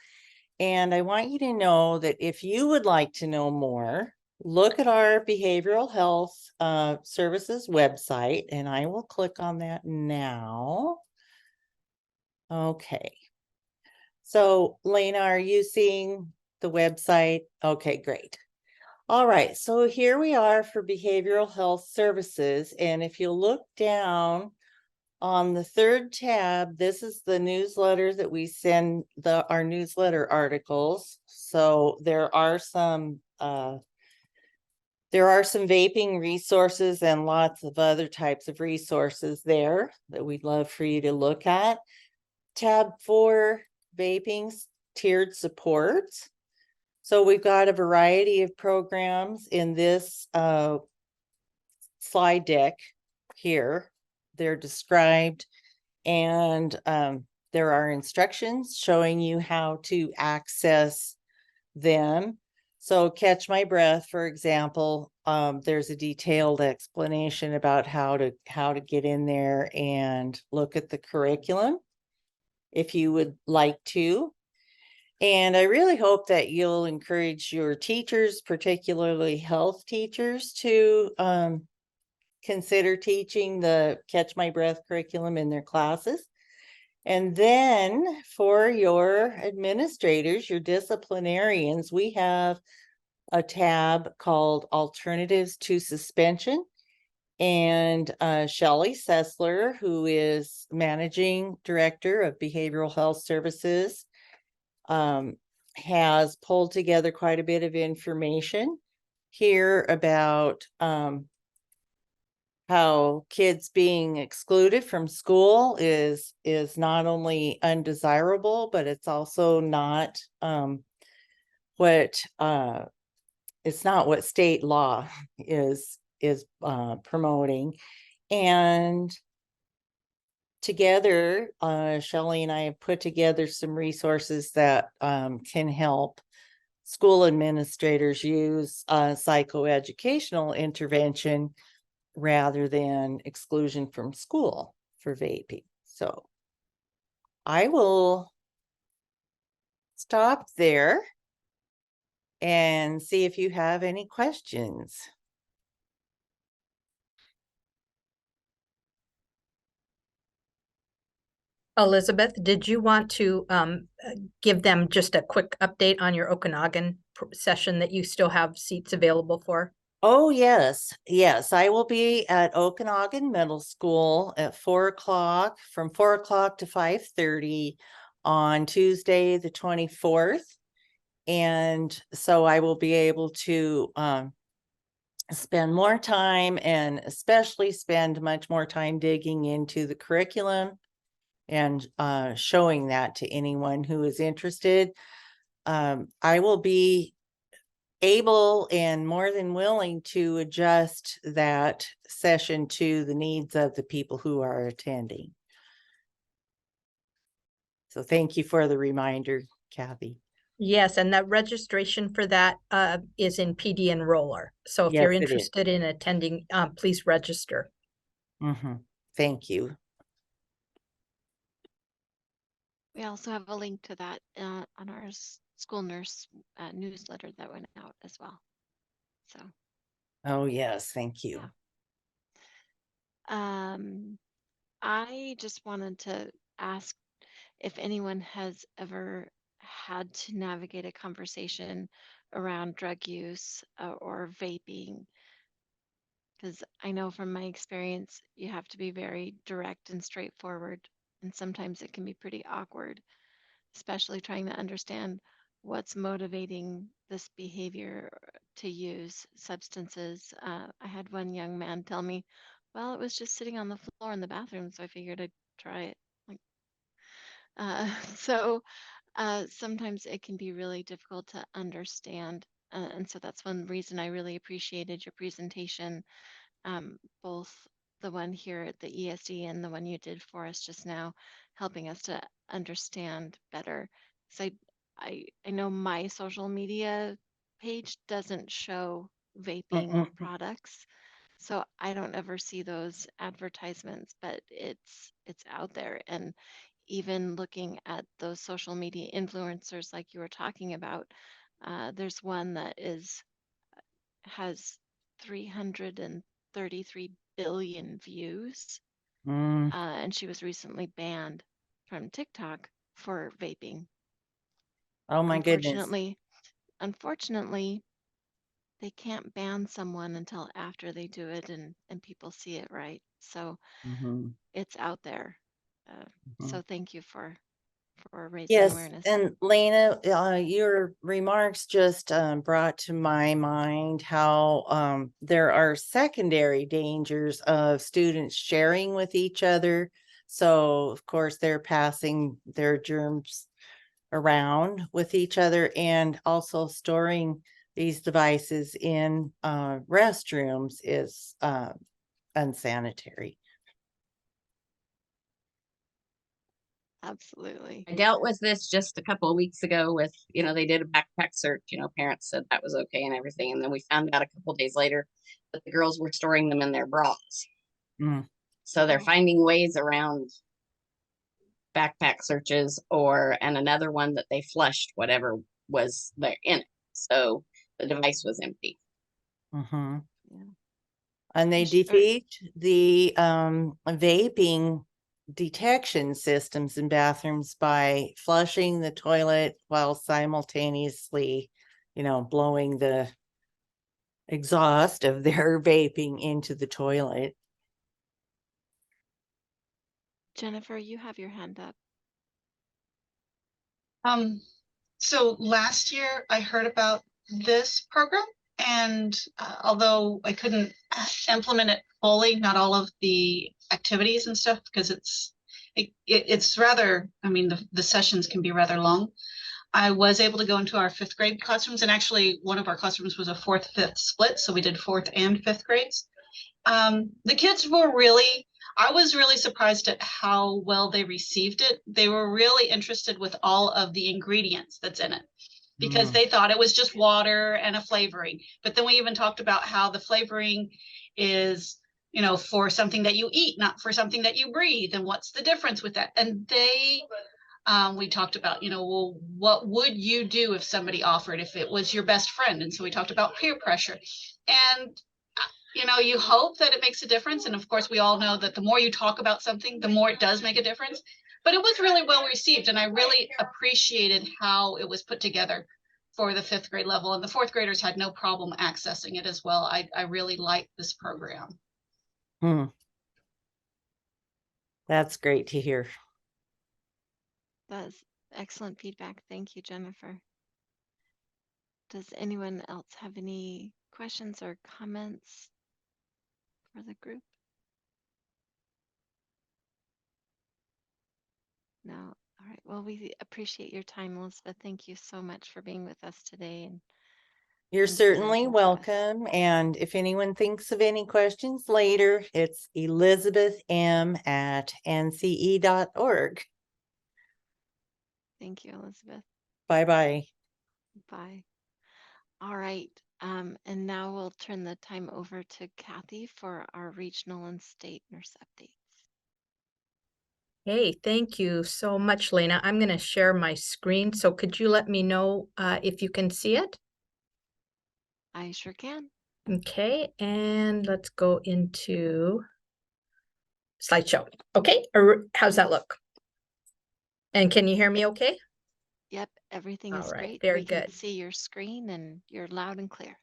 And I want you to know that if you would like to know more, look at our behavioral health services website, and I will click on that now. Okay. So Lena, are you seeing the website? Okay, great. All right, so here we are for behavioral health services. And if you look down on the third tab, this is the newsletter that we send, our newsletter articles. So there are some vaping resources and lots of other types of resources there that we'd love for you to look at. Tab 4, vaping's tiered supports. So we've got a variety of programs in this slide deck here. They're described, and there are instructions showing you how to access them. So Catch My Breath, for example, there's a detailed explanation about how to get in there and look at the curriculum if you would like to. And I really hope that you'll encourage your teachers, particularly health teachers, to consider teaching the Catch My Breath curriculum in their classes. And then for your administrators, your disciplinarians, we have a tab called Alternatives to Suspension. And Shelley Sessler, who is Managing Director of Behavioral Health Services, has pulled together quite a bit of information here about how kids being excluded from school is not only undesirable, but it's also not what it's not what state law is promoting. And together, Shelley and I have put together some resources that can help school administrators use psychoeducational intervention rather than exclusion from school for vaping. So I will stop there and see if you have any questions. Elizabeth, did you want to give them just a quick update on your Okanagan session that you still have seats available for? Oh, yes. Yes, I will be at Okanagan Middle School at 4 o'clock, from 4 o'clock to 5:30 on Tuesday, the 24th. And so I will be able to spend more time, and especially spend much more time digging into the curriculum and showing that to anyone who is interested. I will be able and more than willing to adjust that session to the needs of the people who are attending. So thank you for the reminder, Kathy. Yes, and that registration for that is in PD Enroller. So if Yes, you're it is. interested in attending, please register. Thank you. We also have a link to that on our school nurse newsletter that went out as well. So. Oh, yes, thank you. Yeah. I just wanted to ask if anyone has ever had to navigate a conversation around drug use or vaping, because I know from my experience, you have to be very direct and straightforward, and sometimes it can be pretty awkward, especially trying to understand what's motivating this behavior to use substances. I had one young man tell me, well, it was just sitting on the floor in the bathroom, so I figured I'd try it. Like, so sometimes it can be really difficult to understand. And so that's one reason I really appreciated your presentation, both the one here at the ESD and the one you did for us just now, helping us to understand better. So I know my social media page doesn't show vaping products, so I don't ever see those advertisements, but it's out there. And even looking at those social media influencers like you were talking about, there's one that has 333 billion views, and she was recently banned from TikTok for vaping. Oh my goodness. Unfortunately, they can't ban someone until after they do it and people see it, right? So it's out there. So thank you for raising Yes, awareness. and Lena, your remarks just brought to my mind how there are secondary dangers of students sharing with each other. So, of course, they're passing their germs around with each other, and also storing these devices in restrooms is unsanitary. Absolutely. I dealt with this just a couple of weeks ago with, they did a backpack search, parents said that was okay and everything. And then we found out a couple of days later that the girls were storing them in their bras. Mm. So they're finding ways around backpack searches and another one that they flushed whatever was there in it. So the device was empty. Mm-hmm. Yeah. And they defeat the vaping detection systems in bathrooms by flushing the toilet while simultaneously, blowing the exhaust of their vaping into the toilet. Jennifer, you have your hand up. So last year I heard about this program, and although I couldn't implement it fully, not all of the activities and stuff, because it's rather, I mean, the sessions can be rather long. I was able to go into our 5th grade classrooms, and actually one of our classrooms was a 4th-5th split, so we did 4th and 5th grades. The kids were I was really surprised at how well they received it. They were really interested with all of the ingredients that's in it, because they thought it was just water and a flavoring. But then we even talked about how the flavoring is, for something that you eat, not for something that you breathe. And what's the difference with that? And we talked about, well, what would you do if somebody offered, if it was your best friend? And so we talked about peer pressure. And you hope that it makes a difference. And of course, we all know that the more you talk about something, the more it does make a difference. But it was really well received. And I really appreciated how it was put together for the 5th grade level. And the 4th graders had no problem accessing it as well. I really liked this program. That's great to hear. That's excellent feedback. Thank you, Jennifer. Does anyone else have any questions or comments for the group? No. All right. Well, we appreciate your time, Elizabeth. Thank you so much for being with us today. And You're certainly welcome. And if anyone thinks of any questions later, it's elizabethm@nce.org. Thank you, Elizabeth. Bye-bye. Bye. All right. And now we'll turn the time over to Kathy for our regional and state nurse updates. Hey, thank you so much, Lena. I'm going to share my screen. So could you let me know if you can see it? I sure can. Okay, and let's go into slideshow. Okay, or how's that look? And can you hear me okay? Yep, everything is All right, great. very We can good. see your screen and you're loud and clear.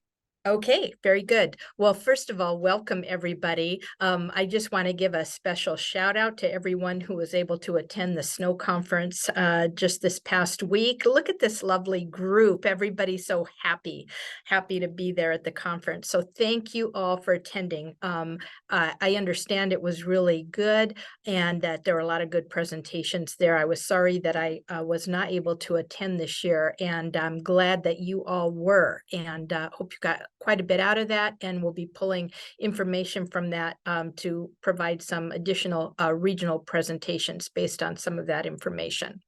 Okay, very good. Well, first of all, welcome everybody. I just want to give a special shout out to everyone who was able to attend the snow conference just this past week. Look at this lovely group. Everybody's so happy to be there at the conference. So thank you all for attending. I understand it was really good and that there were a lot of good presentations there. I was sorry that I was not able to attend this year, and I'm glad that you all were, and hope you got quite a bit out of that, and we'll be pulling information from that to provide some additional regional presentations based on some of that information.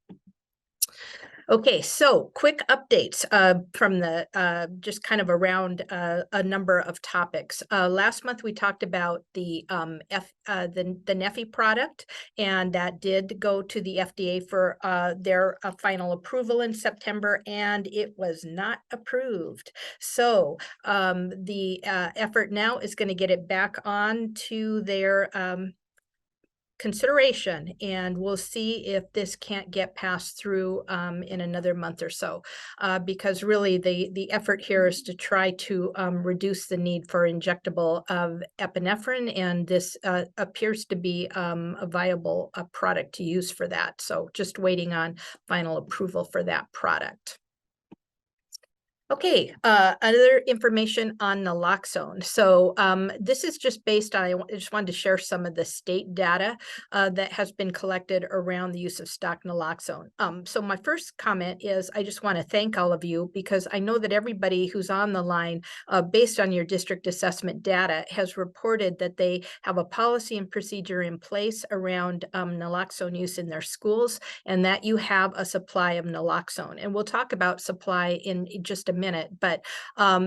Okay, so quick updates from the just kind of around a number of topics. Last month we talked about the NEFI product, and that did go to the FDA for their final approval in September, and it was not approved. So the effort now is going to get it back on to their consideration, and we'll see if this can't get passed through in another month or so, because really the effort here is to try to reduce the need for injectable epinephrine, and this appears to be a viable product to use for that. So just waiting on final approval for that product. Okay, other information on naloxone. So this is just based on, I just wanted to share some of the state data that has been collected around the use of stock naloxone. So my first comment is I just want to thank all of you, because I know that everybody who's on the line, based on your district assessment data, has reported that they have a policy and procedure in place around naloxone use in their schools, and that you have a supply of naloxone. And we'll talk about supply in just a minute, but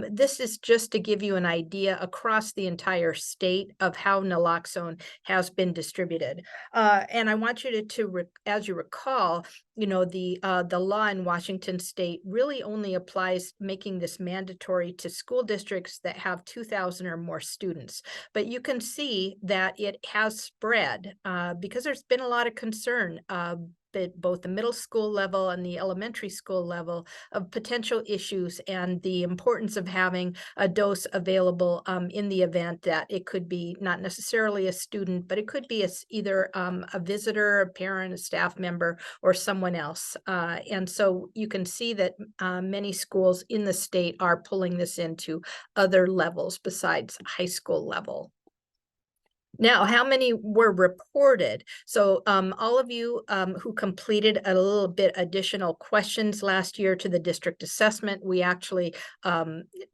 this is just to give you an idea across the entire state of how naloxone has been distributed. And I want you to as you recall, you know, the law in Washington state really only applies, making this mandatory to school districts that have 2,000 or more students. But you can see that it has spread because there's been a lot of concern at both the middle school level and the elementary school level of potential issues and the importance of having a dose available in the event that it could be not necessarily a student, but it could be either a visitor, a parent, a staff member, or someone else. And so you can see that many schools in the state are pulling this into other levels besides high school level. Now, how many were reported? So all of you who completed a little bit additional questions last year to the district assessment, we actually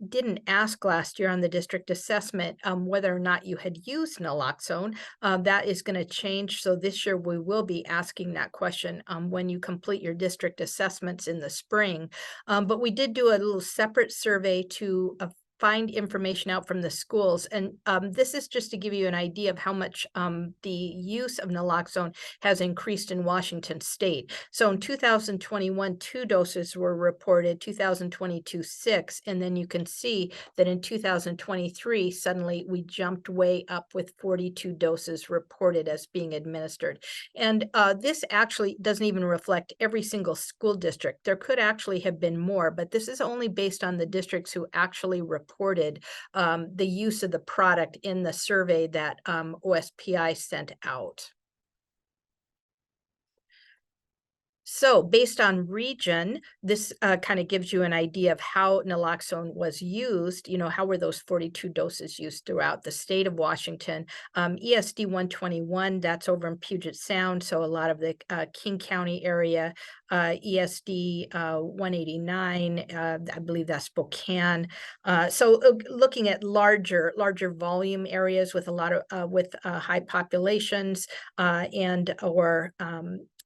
didn't ask last year on the district assessment whether or not you had used naloxone. That is going to change. So this year we will be asking that question when you complete your district assessments in the spring. But we did do a little separate survey to find information out from the schools. And this is just to give you an idea of how much the use of naloxone has increased in Washington state. So in 2021, 2 doses were reported, 2022, 6. And then you can see that in 2023, suddenly we jumped way up with 42 doses reported as being administered. And this actually doesn't even reflect every single school district. There could actually have been more, but this is only based on the districts who actually reported the use of the product in the survey that OSPI sent out. So based on region, this kind of gives you an idea of how naloxone was used. You know, how were those 42 doses used throughout the state of Washington? ESD 121, that's over in Puget Sound, so a lot of the King County area. ESD 189, I believe that's Spokane. So looking at larger volume areas with a lot of high populations and or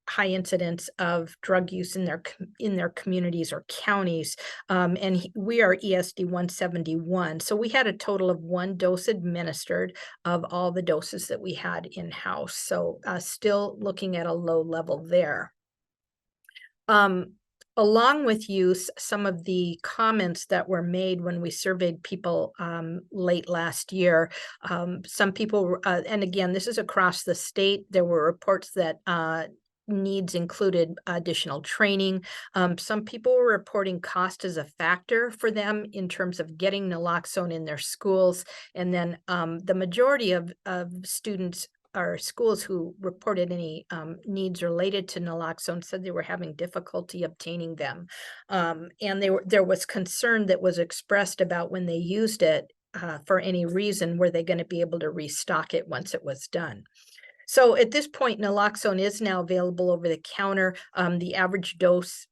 high incidence of drug use in their communities or counties. And we are ESD 171. So we had a total of 1 dose administered of all the doses that we had in-house. So still looking at a low level there. Along with use, some of the comments that were made when we surveyed people late last year, some people, and again, this is across the state, there were reports that needs included additional training. Some people were reporting cost as a factor for them in terms of getting naloxone in their schools. And then the majority of students or schools who reported any needs related to naloxone said they were having difficulty obtaining them. And there was concern that was expressed about when they used it for any reason, were they going to be able to restock it once it was done? So at this point, naloxone is now available over the counter. The average dose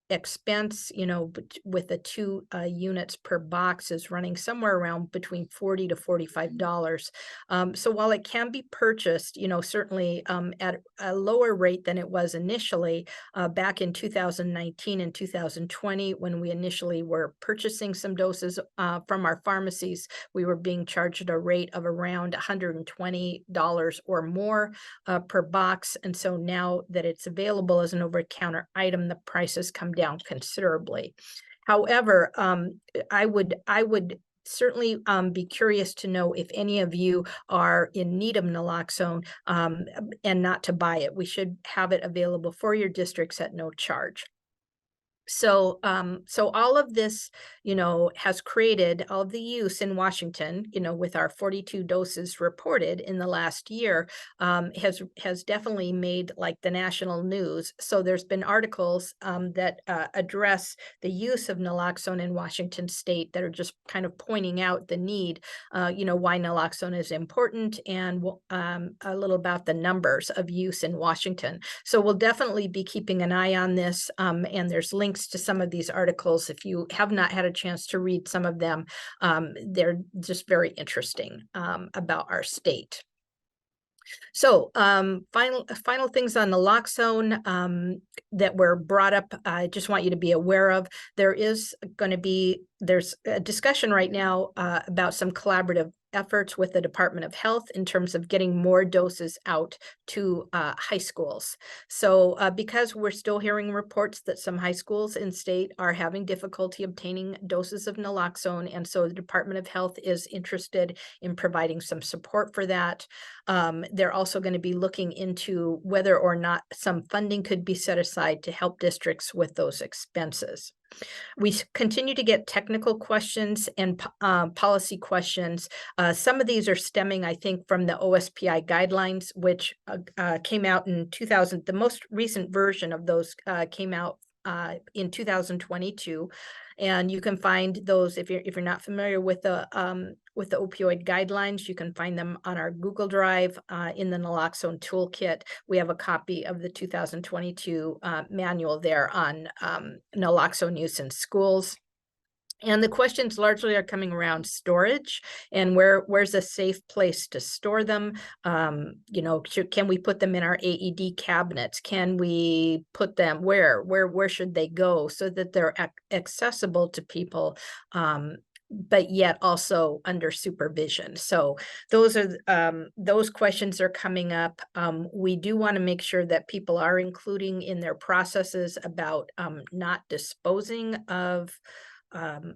expense, you know, with the 2 units per box is running somewhere around between $40 to $45. So while it can be purchased, you know, certainly at a lower rate than it was initially back in 2019 and 2020, when we initially were purchasing some doses from our pharmacies, we were being charged a rate of around $120 or more per box. And so now that it's available as an over-the-counter item, the prices come down considerably. However, I would certainly be curious to know if any of you are in need of naloxone and not to buy it. We should have it available for your districts at no charge. So, so all of this, has created all of the use in Washington, with our 42 doses reported in the last year, has definitely made like the national news. So there's been articles that address the use of naloxone in Washington state that are just kind of pointing out the need, why naloxone is important, and a little about the numbers of use in Washington. So we'll definitely be keeping an eye on this, and there's links to some of these articles. If you have not had a chance to read some of them, they're just very interesting about our state. So final things on naloxone that were brought up, I just want you to be aware of. There's a discussion right now about some collaborative efforts with the Department of Health in terms of getting more doses out to high schools. So because we're still hearing reports that some high schools in state are having difficulty obtaining doses of naloxone, and so the Department of Health is interested in providing some support for that. They're also going to be looking into whether or not some funding could be set aside to help districts with those expenses. We continue to get technical questions and policy questions. Some of these are stemming, I think, from the OSPI guidelines, which came out in 2000. The most recent version of those came out in 2022. And you can find those if you're not familiar with the opioid guidelines. You can find them on our Google Drive in the naloxone toolkit. We have a copy of the 2022 manual there on naloxone use in schools. And the questions largely are coming around storage and where's a safe place to store them. Can we put them in our AED cabinets? Can we put them where should they go so that they're accessible to people, but yet also under supervision? So those questions are coming up. We do want to make sure that people are including in their processes about not disposing of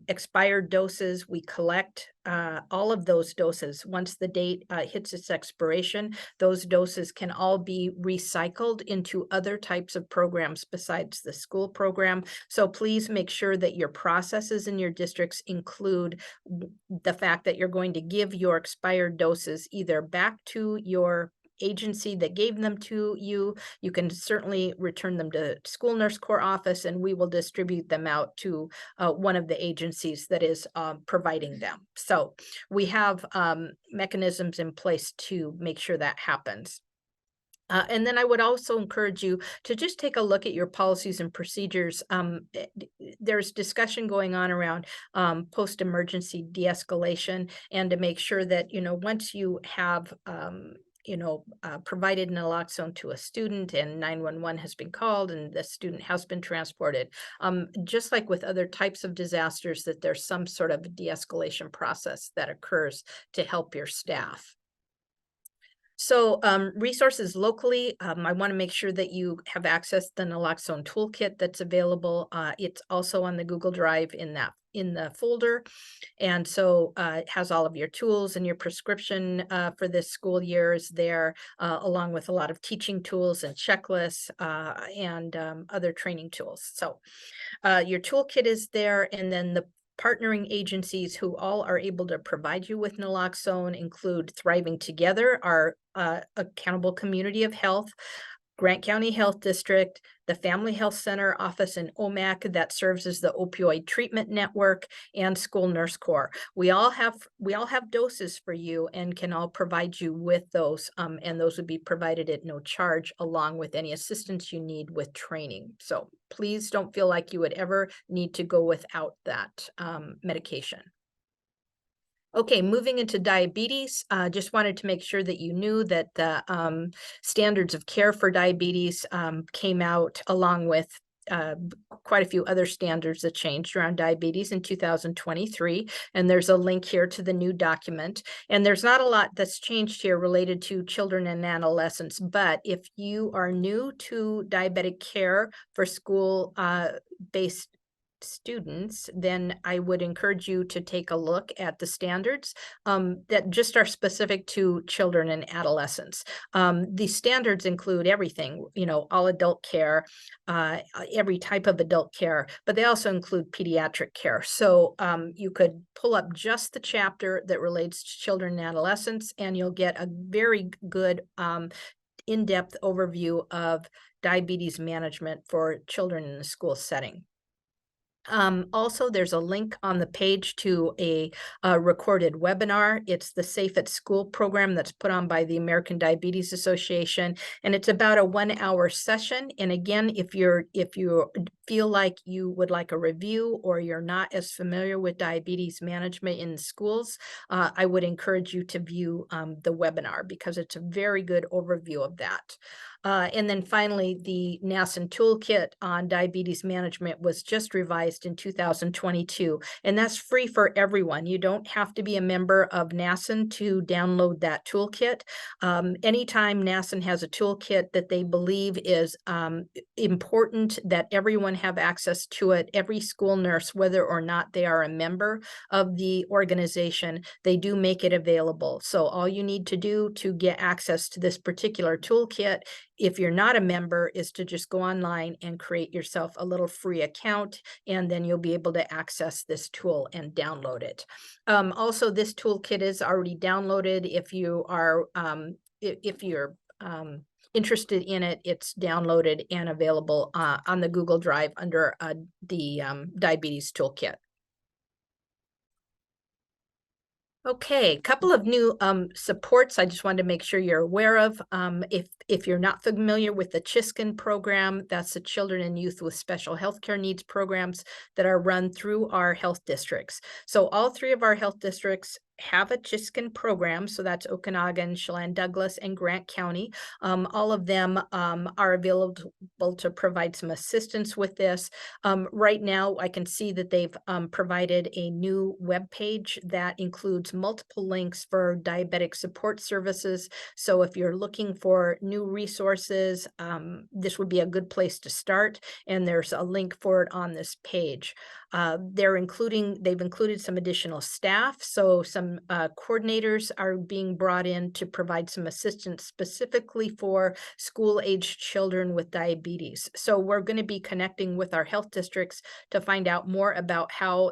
expired doses. We collect all of those doses. Once the date hits its expiration, those doses can all be recycled into other types of programs besides the school program. So please make sure that your processes in your districts include the fact that you're going to give your expired doses either back to your agency that gave them to you. You can certainly return them to school nurse corps office, and we will distribute them out to one of the agencies that is providing them. So we have mechanisms in place to make sure that happens. And then I would also encourage you to just take a look at your policies and procedures. There's discussion going on around post-emergency de-escalation, and to make sure that, once you have provided naloxone to a student and 911 has been called and the student has been transported, just like with other types of disasters, that there's some sort of de-escalation process that occurs to help your staff. So resources locally, I want to make sure that you have access to the naloxone toolkit that's available. It's also on the Google Drive in the folder. And so it has all of your tools, and your prescription for this school year is there, along with a lot of teaching tools and checklists and other training tools. So your toolkit is there, and then the partnering agencies who all are able to provide you with naloxone include Thriving Together, our accountable community of health, Grant County Health District, the Family Health Center office in OMAC that serves as the opioid treatment network, and School Nurse Corps. We all have doses for you and can all provide you with those, and those would be provided at no charge, along with any assistance you need with training. So please don't feel like you would ever need to go without that medication. Okay, moving into diabetes, just wanted to make sure that you knew that the standards of care for diabetes came out along with quite a few other standards that changed around diabetes in 2023. And there's a link here to the new document. And there's not a lot that's changed here related to children and adolescents. But if you are new to diabetic care for school-based students, then I would encourage you to take a look at the standards that just are specific to children and adolescents. These standards include everything, you know, all adult care, every type of adult care, but they also include pediatric care. So you could pull up just the chapter that relates to children and adolescents, and you'll get a very good in-depth overview of diabetes management for children in a school setting. Also, there's a link on the page to a recorded webinar. It's the Safe at School program that's put on by the American Diabetes Association, and it's about a 1-hour session. And again, if you feel like you would like a review or you're not as familiar with diabetes management in schools, I would encourage you to view the webinar because it's a very good overview of that. And then finally, the NASN toolkit on diabetes management was just revised in 2022, and that's free for everyone. You don't have to be a member of NASN to download that toolkit. Anytime NASN has a toolkit that they believe is important that everyone have access to it, every school nurse, whether or not they are a member of the organization, they do make it available. So all you need to do to get access to this particular toolkit, if you're not a member, is to just go online and create yourself a little free account, and then you'll be able to access this tool and download it. Also, this toolkit is already downloaded. If you are, if you're interested in it, it's downloaded and available on the Google Drive under the Diabetes Toolkit. Okay, a couple of new supports I just wanted to make sure you're aware of. If you're not familiar with the Chiskin program, that's the Children and Youth with Special Healthcare Needs programs that are run through our health districts. So all 3 of our health districts have a Chiskin program. So that's Okanagan, Chelan Douglas, and Grant County. All of them are available to provide some assistance with this. Right now, I can see that they've provided a new web page that includes multiple links for diabetic support services. So if you're looking for new resources, this would be a good place to start. And there's a link for it on this page. They've included some additional staff. So some coordinators are being brought in to provide some assistance specifically for school-aged children with diabetes. So we're going to be connecting with our health districts to find out more about how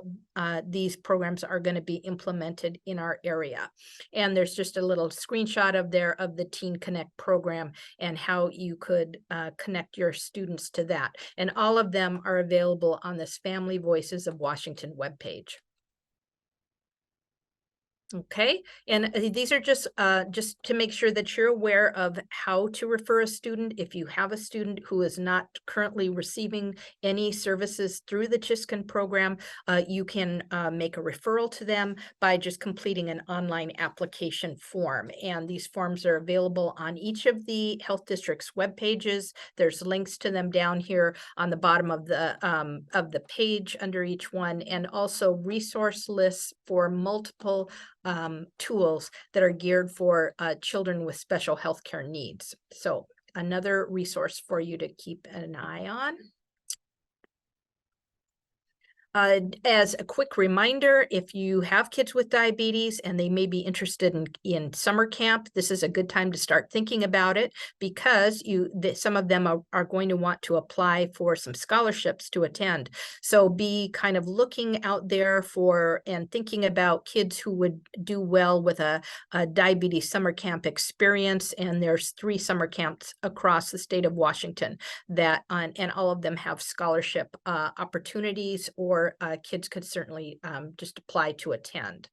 these programs are going to be implemented in our area. And there's just a little screenshot of the Teen Connect program and how you could connect your students to that. And all of them are available on this Family Voices of Washington webpage. Okay, and these are just to make sure that you're aware of how to refer a student. If you have a student who is not currently receiving any services through the Chiskin program, you can make a referral to them by just completing an online application form. And these forms are available on each of the health districts' web pages. There's links to them down here on the bottom of the page under each one, and also resource lists for multiple tools that are geared for children with special healthcare needs. So another resource for you to keep an eye on. As a quick reminder, if you have kids with diabetes and they may be interested in summer camp, this is a good time to start thinking about it, because some of them are going to want to apply for some scholarships to attend. So be kind of looking out there for and thinking about kids who would do well with a diabetes summer camp experience. And there's 3 summer camps across the state of Washington that and all of them have scholarship opportunities, or kids could certainly just apply to attend.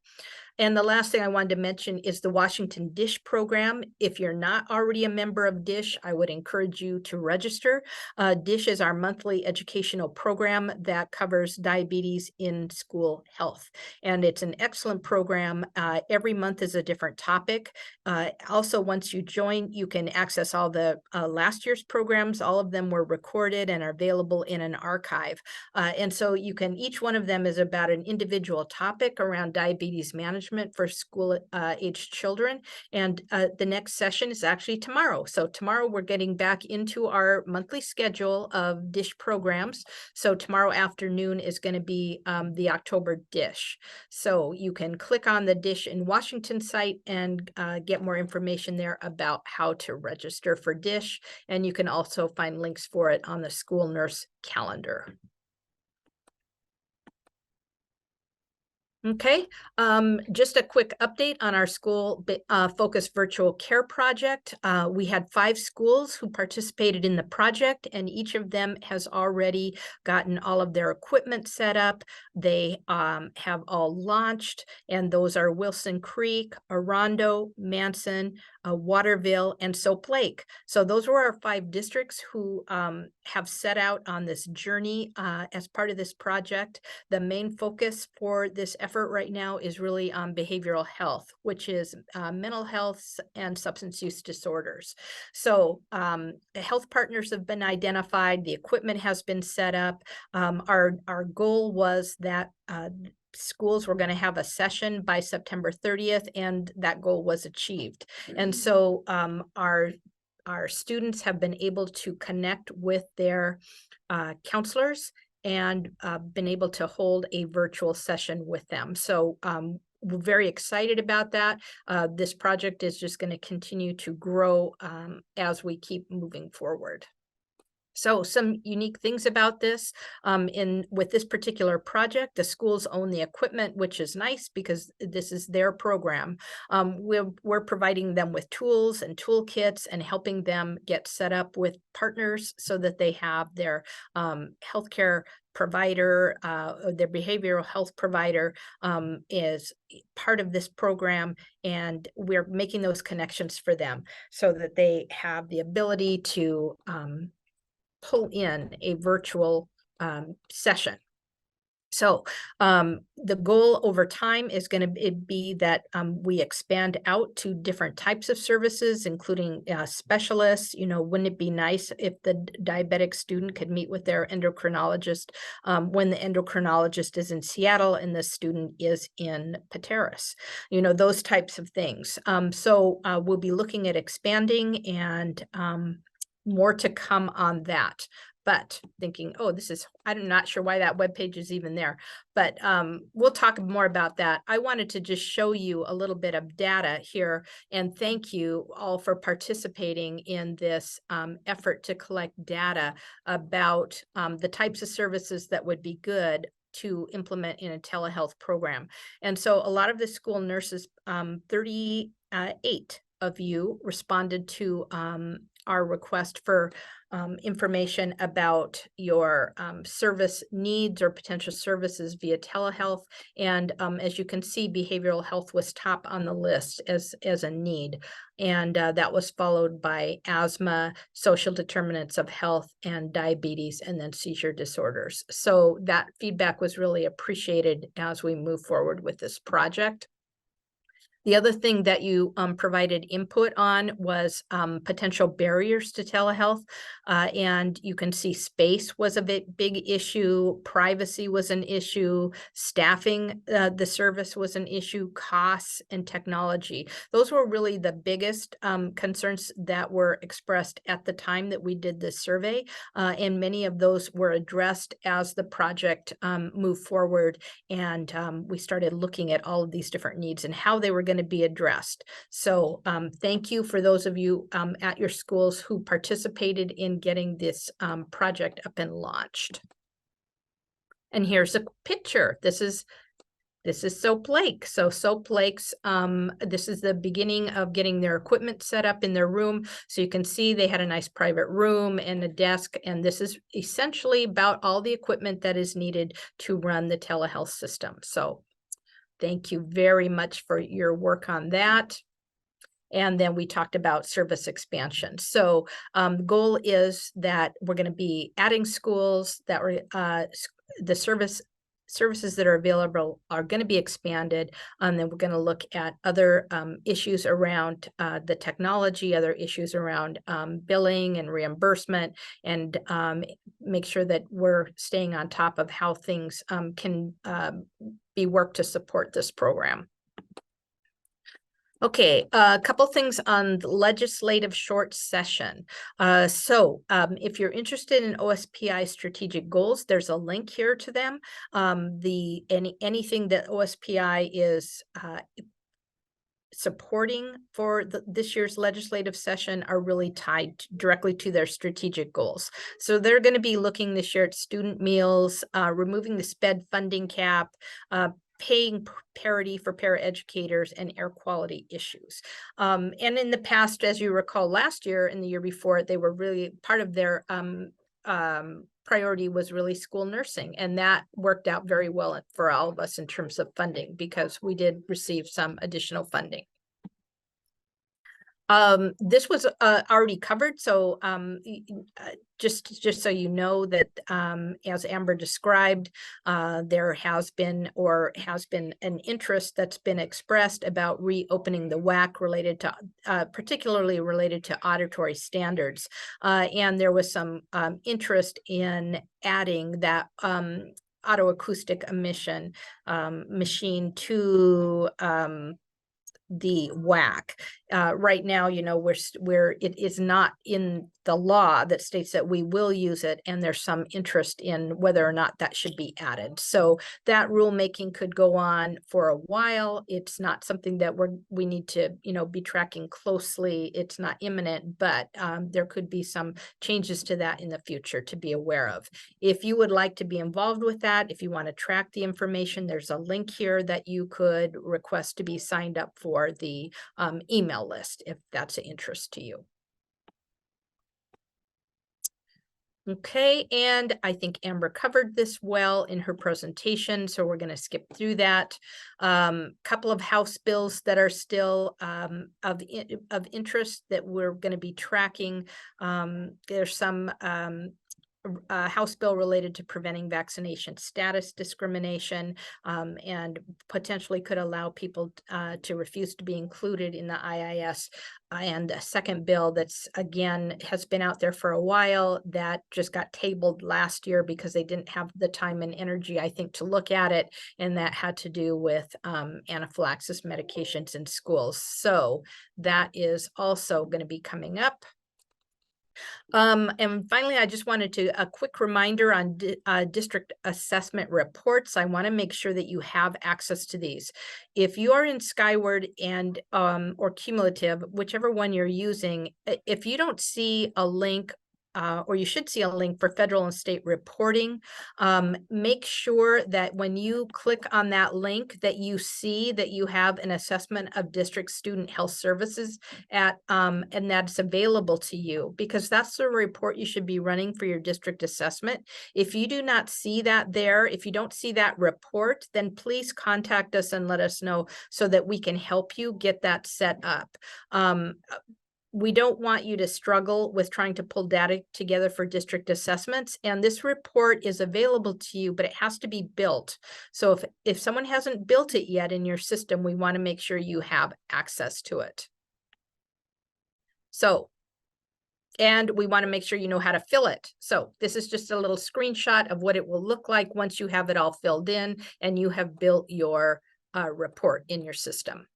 And the last thing I wanted to mention is the Washington DISH program. If you're not already a member of DISH, I would encourage you to register. DISH is our monthly educational program that covers diabetes in school health. And it's an excellent program. Every month is a different topic. Also, once you join, you can access all the last year's programs. All of them were recorded and are available in an archive. And so each one of them is about an individual topic around diabetes management. management for school aged children. And the next session is actually tomorrow. So tomorrow we're getting back into our monthly schedule of dish programs. So tomorrow afternoon is going to be the October dish. So you can click on the Dish in Washington site and get more information there about how to register for dish. And you can also find links for it on the school nurse calendar. Okay, just a quick update on our school focused virtual care project. We had 5 schools who participated in the project, and each of them has already gotten all of their equipment set up. They have all launched, and those are Wilson Creek, Arrondo, Manson, Waterville, and Soap Lake. So those were our 5 districts who have set out on this journey as part of this project. The main focus for this effort right now is really on behavioral health, which is mental health and substance use disorders. So the health partners have been identified, the equipment has been set up. Our goal was that schools were going to have a session by September 30th, and that goal was achieved. And so our students have been able to connect with their counselors and been able to hold a virtual session with them. So we're very excited about that. This project is just going to continue to grow as we keep moving forward. So some unique things about this, with this particular project, the schools own the equipment, which is nice because this is their program. We're providing them with tools and toolkits and helping them get set up with partners so that they have their healthcare provider, their behavioral health provider is part of this program, and we're making those connections for them so that they have the ability to pull in a virtual session. So the goal over time is going to be that we expand out to different types of services, including specialists. You know, wouldn't it be nice if the diabetic student could meet with their endocrinologist when the endocrinologist is in Seattle and the student is in Pateros? You know, those types of things. So we'll be looking at expanding, and more to come on that. But thinking, oh, I'm not sure why that webpage is even there, but we'll talk more about that. I wanted to just show you a little bit of data here, and thank you all for participating in this effort to collect data about the types of services that would be good to implement in a telehealth program. And so a lot of the school nurses, 38 of you responded to our request for information about your service needs or potential services via telehealth. And as you can see, behavioral health was top on the list as a need. And that was followed by asthma, social determinants of health, and diabetes, and then seizure disorders. So that feedback was really appreciated as we move forward with this project. The other thing that you provided input on was potential barriers to telehealth. And you can see space was a big issue, privacy was an issue, staffing the service was an issue, costs, and technology. Those were really the biggest concerns that were expressed at the time that we did this survey. And many of those were addressed as the project moved forward, and we started looking at all of these different needs and how they were going to be addressed. So thank you for those of you at your schools who participated in getting this project up and launched. And here's a picture. This is Soap Lake. So Soap Lake's, this is the beginning of getting their equipment set up in their room. So you can see they had a nice private room and a desk, and this is essentially about all the equipment that is needed to run the telehealth system. So thank you very much for your work on that. And then we talked about service expansion. So the goal is that we're going to be adding schools that were the services that are available are going to be expanded. And then we're going to look at other issues around the technology, other issues around billing and reimbursement, and make sure that we're staying on top of how things can be worked to support this program. Okay, a couple things on the legislative short session. If you're interested in OSPI strategic goals, there's a link here to them. Anything that OSPI is supporting for this year's legislative session are really tied directly to their strategic goals. So they're going to be looking this year at student meals, removing the SPED funding cap, paying parity for paraeducators, and air quality issues. And in the past, as you recall, last year and the year before, they were really part of their priority was really school nursing. And that worked out very well for all of us in terms of funding, because we did receive some additional funding. This was already covered, so just so you know that as Amber described, there has been an interest that's been expressed about reopening the WAC related to particularly related to auditory standards, and there was some interest in adding that autoacoustic emission machine to the WAC. Right now, you know, where it is not in the law that states that we will use it, and there's some interest in whether or not that should be added. So that rulemaking could go on for a while. It's not something that we need to, you know, be tracking closely. It's not imminent, but there could be some changes to that in the future to be aware of. If you would like to be involved with that, if you want to track the information, there's a link here that you could request to be signed up for the email list, if that's of interest to you. Okay, and I think Amber covered this well in her presentation, so we're going to skip through that. Couple of House bills that are still of interest that we're going to be tracking. There's some House bill related to preventing vaccination status discrimination, and potentially could allow people to refuse to be included in the IIS. And a second bill that's, again, has been out there for a while that just got tabled last year because they didn't have the time and energy, I think, to look at it. And that had to do with anaphylaxis medications in schools. So that is also going to be coming up. And finally, I just wanted to a quick reminder on district assessment reports. I want to make sure that you have access to these. If you are in Skyward and or Cumulative, whichever one you're using, if you don't see a link, or you should see a link for federal and state reporting, make sure that when you click on that link that you see that you have an assessment of district student health services at and that's available to you, because that's the report you should be running for your district assessment. If you do not see that there, if you don't see that report, then please contact us and let us know so that we can help you get that set up. We don't want you to struggle with trying to pull data together for district assessments. And this report is available to you, but it has to be built. So if someone hasn't built it yet in your system, we want to make sure you have access to it. So, and we want to make sure you know how to fill it. So this is just a little screenshot of what it will look like once you have it all filled in and you have built your report in your system.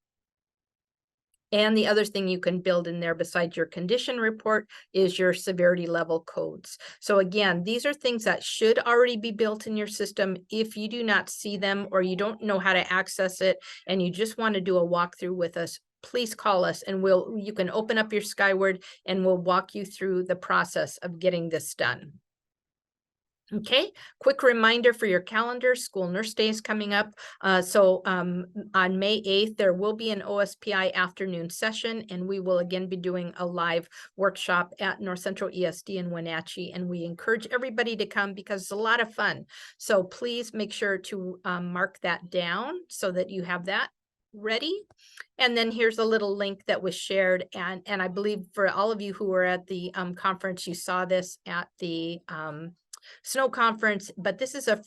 And the other thing you can build in there besides your condition report is your severity level codes. So again, these are things that should already be built in your system. If you do not see them or you don't know how to access it and you just want to do a walkthrough with us, please call us and you can open up your Skyward and we'll walk you through the process of getting this done. Okay, quick reminder for your calendar, School Nurse Day is coming up. On May 8th, there will be an OSPI afternoon session, and we will again be doing a live workshop at North Central ESD in Wenatchee, and we encourage everybody to come because it's a lot of fun. So please make sure to mark that down so that you have that ready. And then here's a little link that was shared, and I believe for all of you who were at the conference, you saw this at the Snow conference, but this is a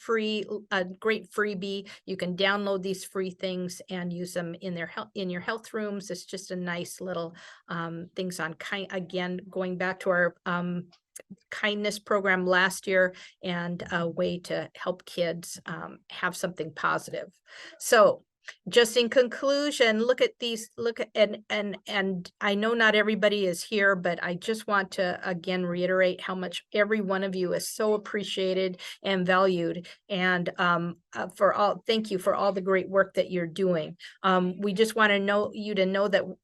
great freebie. You can download these free things and use them in your health rooms. It's just a nice little things on again, going back to our kindness program last year and a way to help kids have something positive. So just in conclusion, look at these, look at, and I know not everybody is here, but I just want to again reiterate how much every one of you is so appreciated and valued. And thank you for all the great work that you're doing. We just want to know that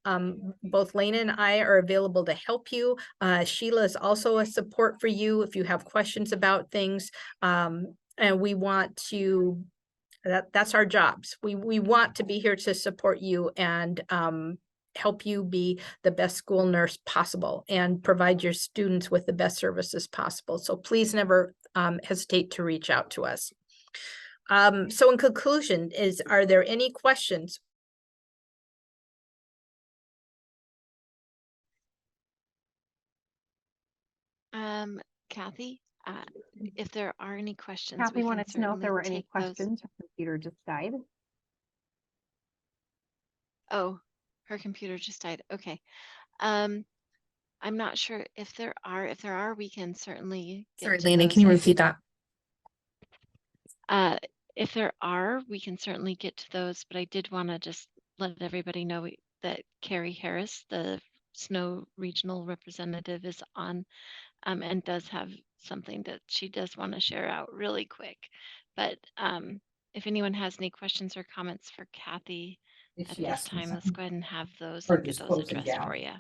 both Lena and I are available to help you. Sheila is also a support for you if you have questions about things. And we want to, that's our jobs. We want to be here to support you and help you be the best school nurse possible and provide your students with the best services possible. So please never hesitate to reach out to us. So in conclusion, are there any questions? Kathy, if there are any questions, Kathy we can wanted to know if there certainly were any take those. questions. Her computer just died. Oh, her computer just died. Okay. I'm not sure if there are. If there are, we can certainly get Sorry, to Lena, those can you as- repeat that? If there are, we can certainly get to those, but I did want to just let everybody know that Carrie Harris, the Snow Regional Representative, is on and does have something that she does want to share out really quick. But if anyone has any questions or comments for Kathy at this time, let's go ahead and have those and get those addressed for you.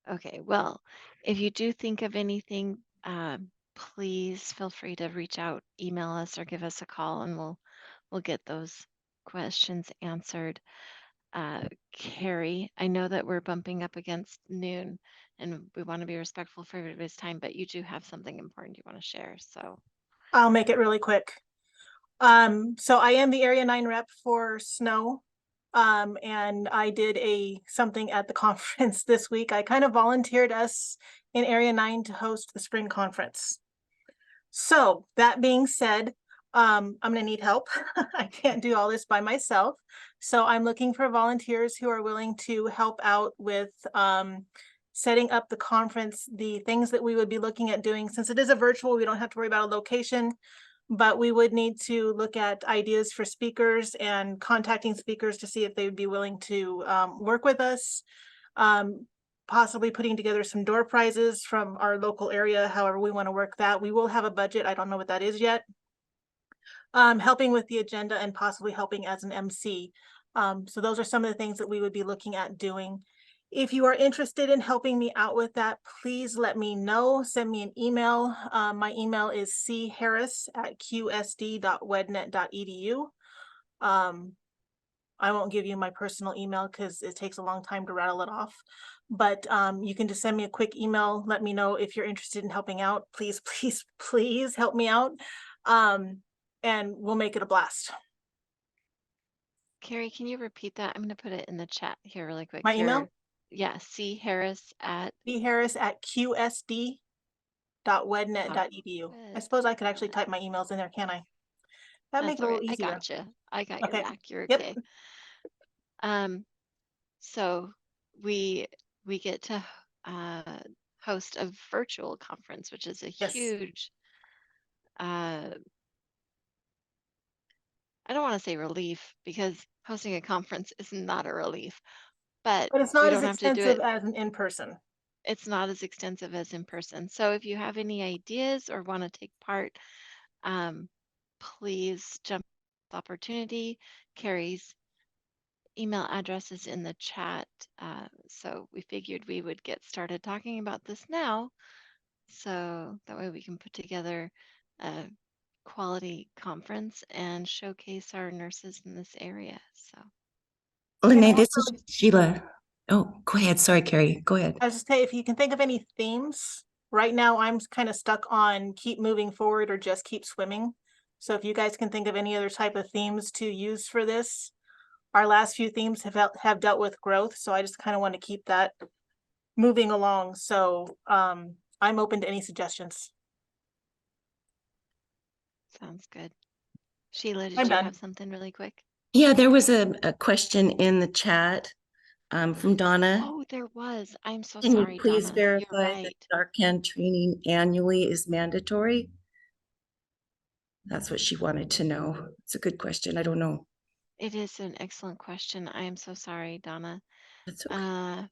Okay, well, if you do think of anything, please feel free to reach out, email us, or give us a call, and we'll get those questions answered. Carrie, I know that we're bumping up against noon, and we want to be respectful for everybody's time, but you do have something important you want to share, so. I'll make it really quick. So I am the Area 9 rep for Snow. And I did something at the conference this week. I kind of volunteered us in Area 9 to host the spring conference. So that being said, I'm gonna need help. I can't do all this by myself. So I'm looking for volunteers who are willing to help out with setting up the conference, the things that we would be looking at doing. Since it is a virtual, we don't have to worry about a location, but we would need to look at ideas for speakers and contacting speakers to see if they would be willing to work with us. Possibly putting together some door prizes from our local area, however we want to work that. We will have a budget. I don't know what that is yet. Helping with the agenda and possibly helping as an MC. So those are some of the things that we would be looking at doing. If you are interested in helping me out with that, please let me know. Send me an email. My email is charris@qsd.wednet.edu. I won't give you my personal email because it takes a long time to rattle it off. But you can just send me a quick email. Let me know if you're interested in helping out. Please, please, please help me out. And we'll make it a blast. Carrie, can you repeat that? I'm going to put it in the chat here really quick. My email? Yeah, charris@qsd.wednet.edu. I suppose I could actually type my emails in there, can I? That makes it a little easier. I gotcha. I got your Okay. back. You're Yep. okay. So we get to host a virtual conference, which is a huge I don't want to say relief because hosting a conference is not a relief, but it's we not don't as have to do extensive it. as an in-person. It's not as extensive as in person. So if you have any ideas or want to take part, please jump at the opportunity. Carrie's email address is in the chat. So we figured we would get started talking about this now. So that way we can put together a quality conference and showcase our nurses in this area. So, Lene, this is Sheila. Oh, go ahead. Sorry, Carrie. Go ahead. I was just say, if you can think of any themes, right now I'm kind of stuck on keep moving forward or just keep swimming. So if you guys can think of any other type of themes to use for this, our last few themes have dealt with growth. So I just kind of want to keep that moving along. So I'm open to any suggestions. sounds good. Sheila, did I'm you done. have something really quick? Yeah, there was a question in the chat from Donna. Oh, there was. I'm so Can sorry, you please Donna. You're verify that right. Narcan training annually is mandatory? That's what she wanted to know. It's a good question. I don't know. It is an excellent question. I am so sorry, Donna. That's okay.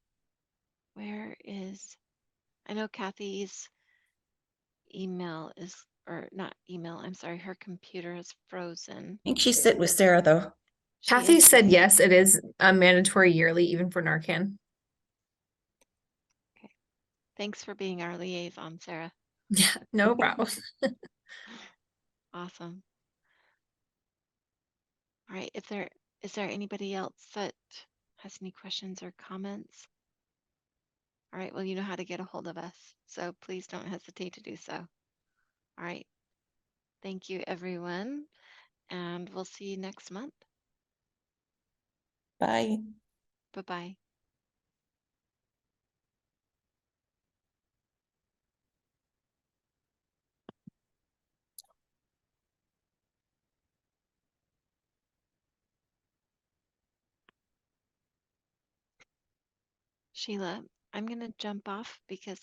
Where is, I know Kathy's email is, or not email, I'm sorry, her computer is frozen. I think she's sitting with Sarah though. She Kathy is said sitting- yes, it is a mandatory yearly, even for Narcan. Okay. Thanks for being our liaison, Sarah. Yeah, no problem. Awesome. All right, is there anybody else that has any questions or comments? All right, well, you know how to get a hold of us, so please don't hesitate to do so. All right. Thank you, everyone, and we'll see you next month. Bye. Bye-bye. Sheila, I'm going to jump off because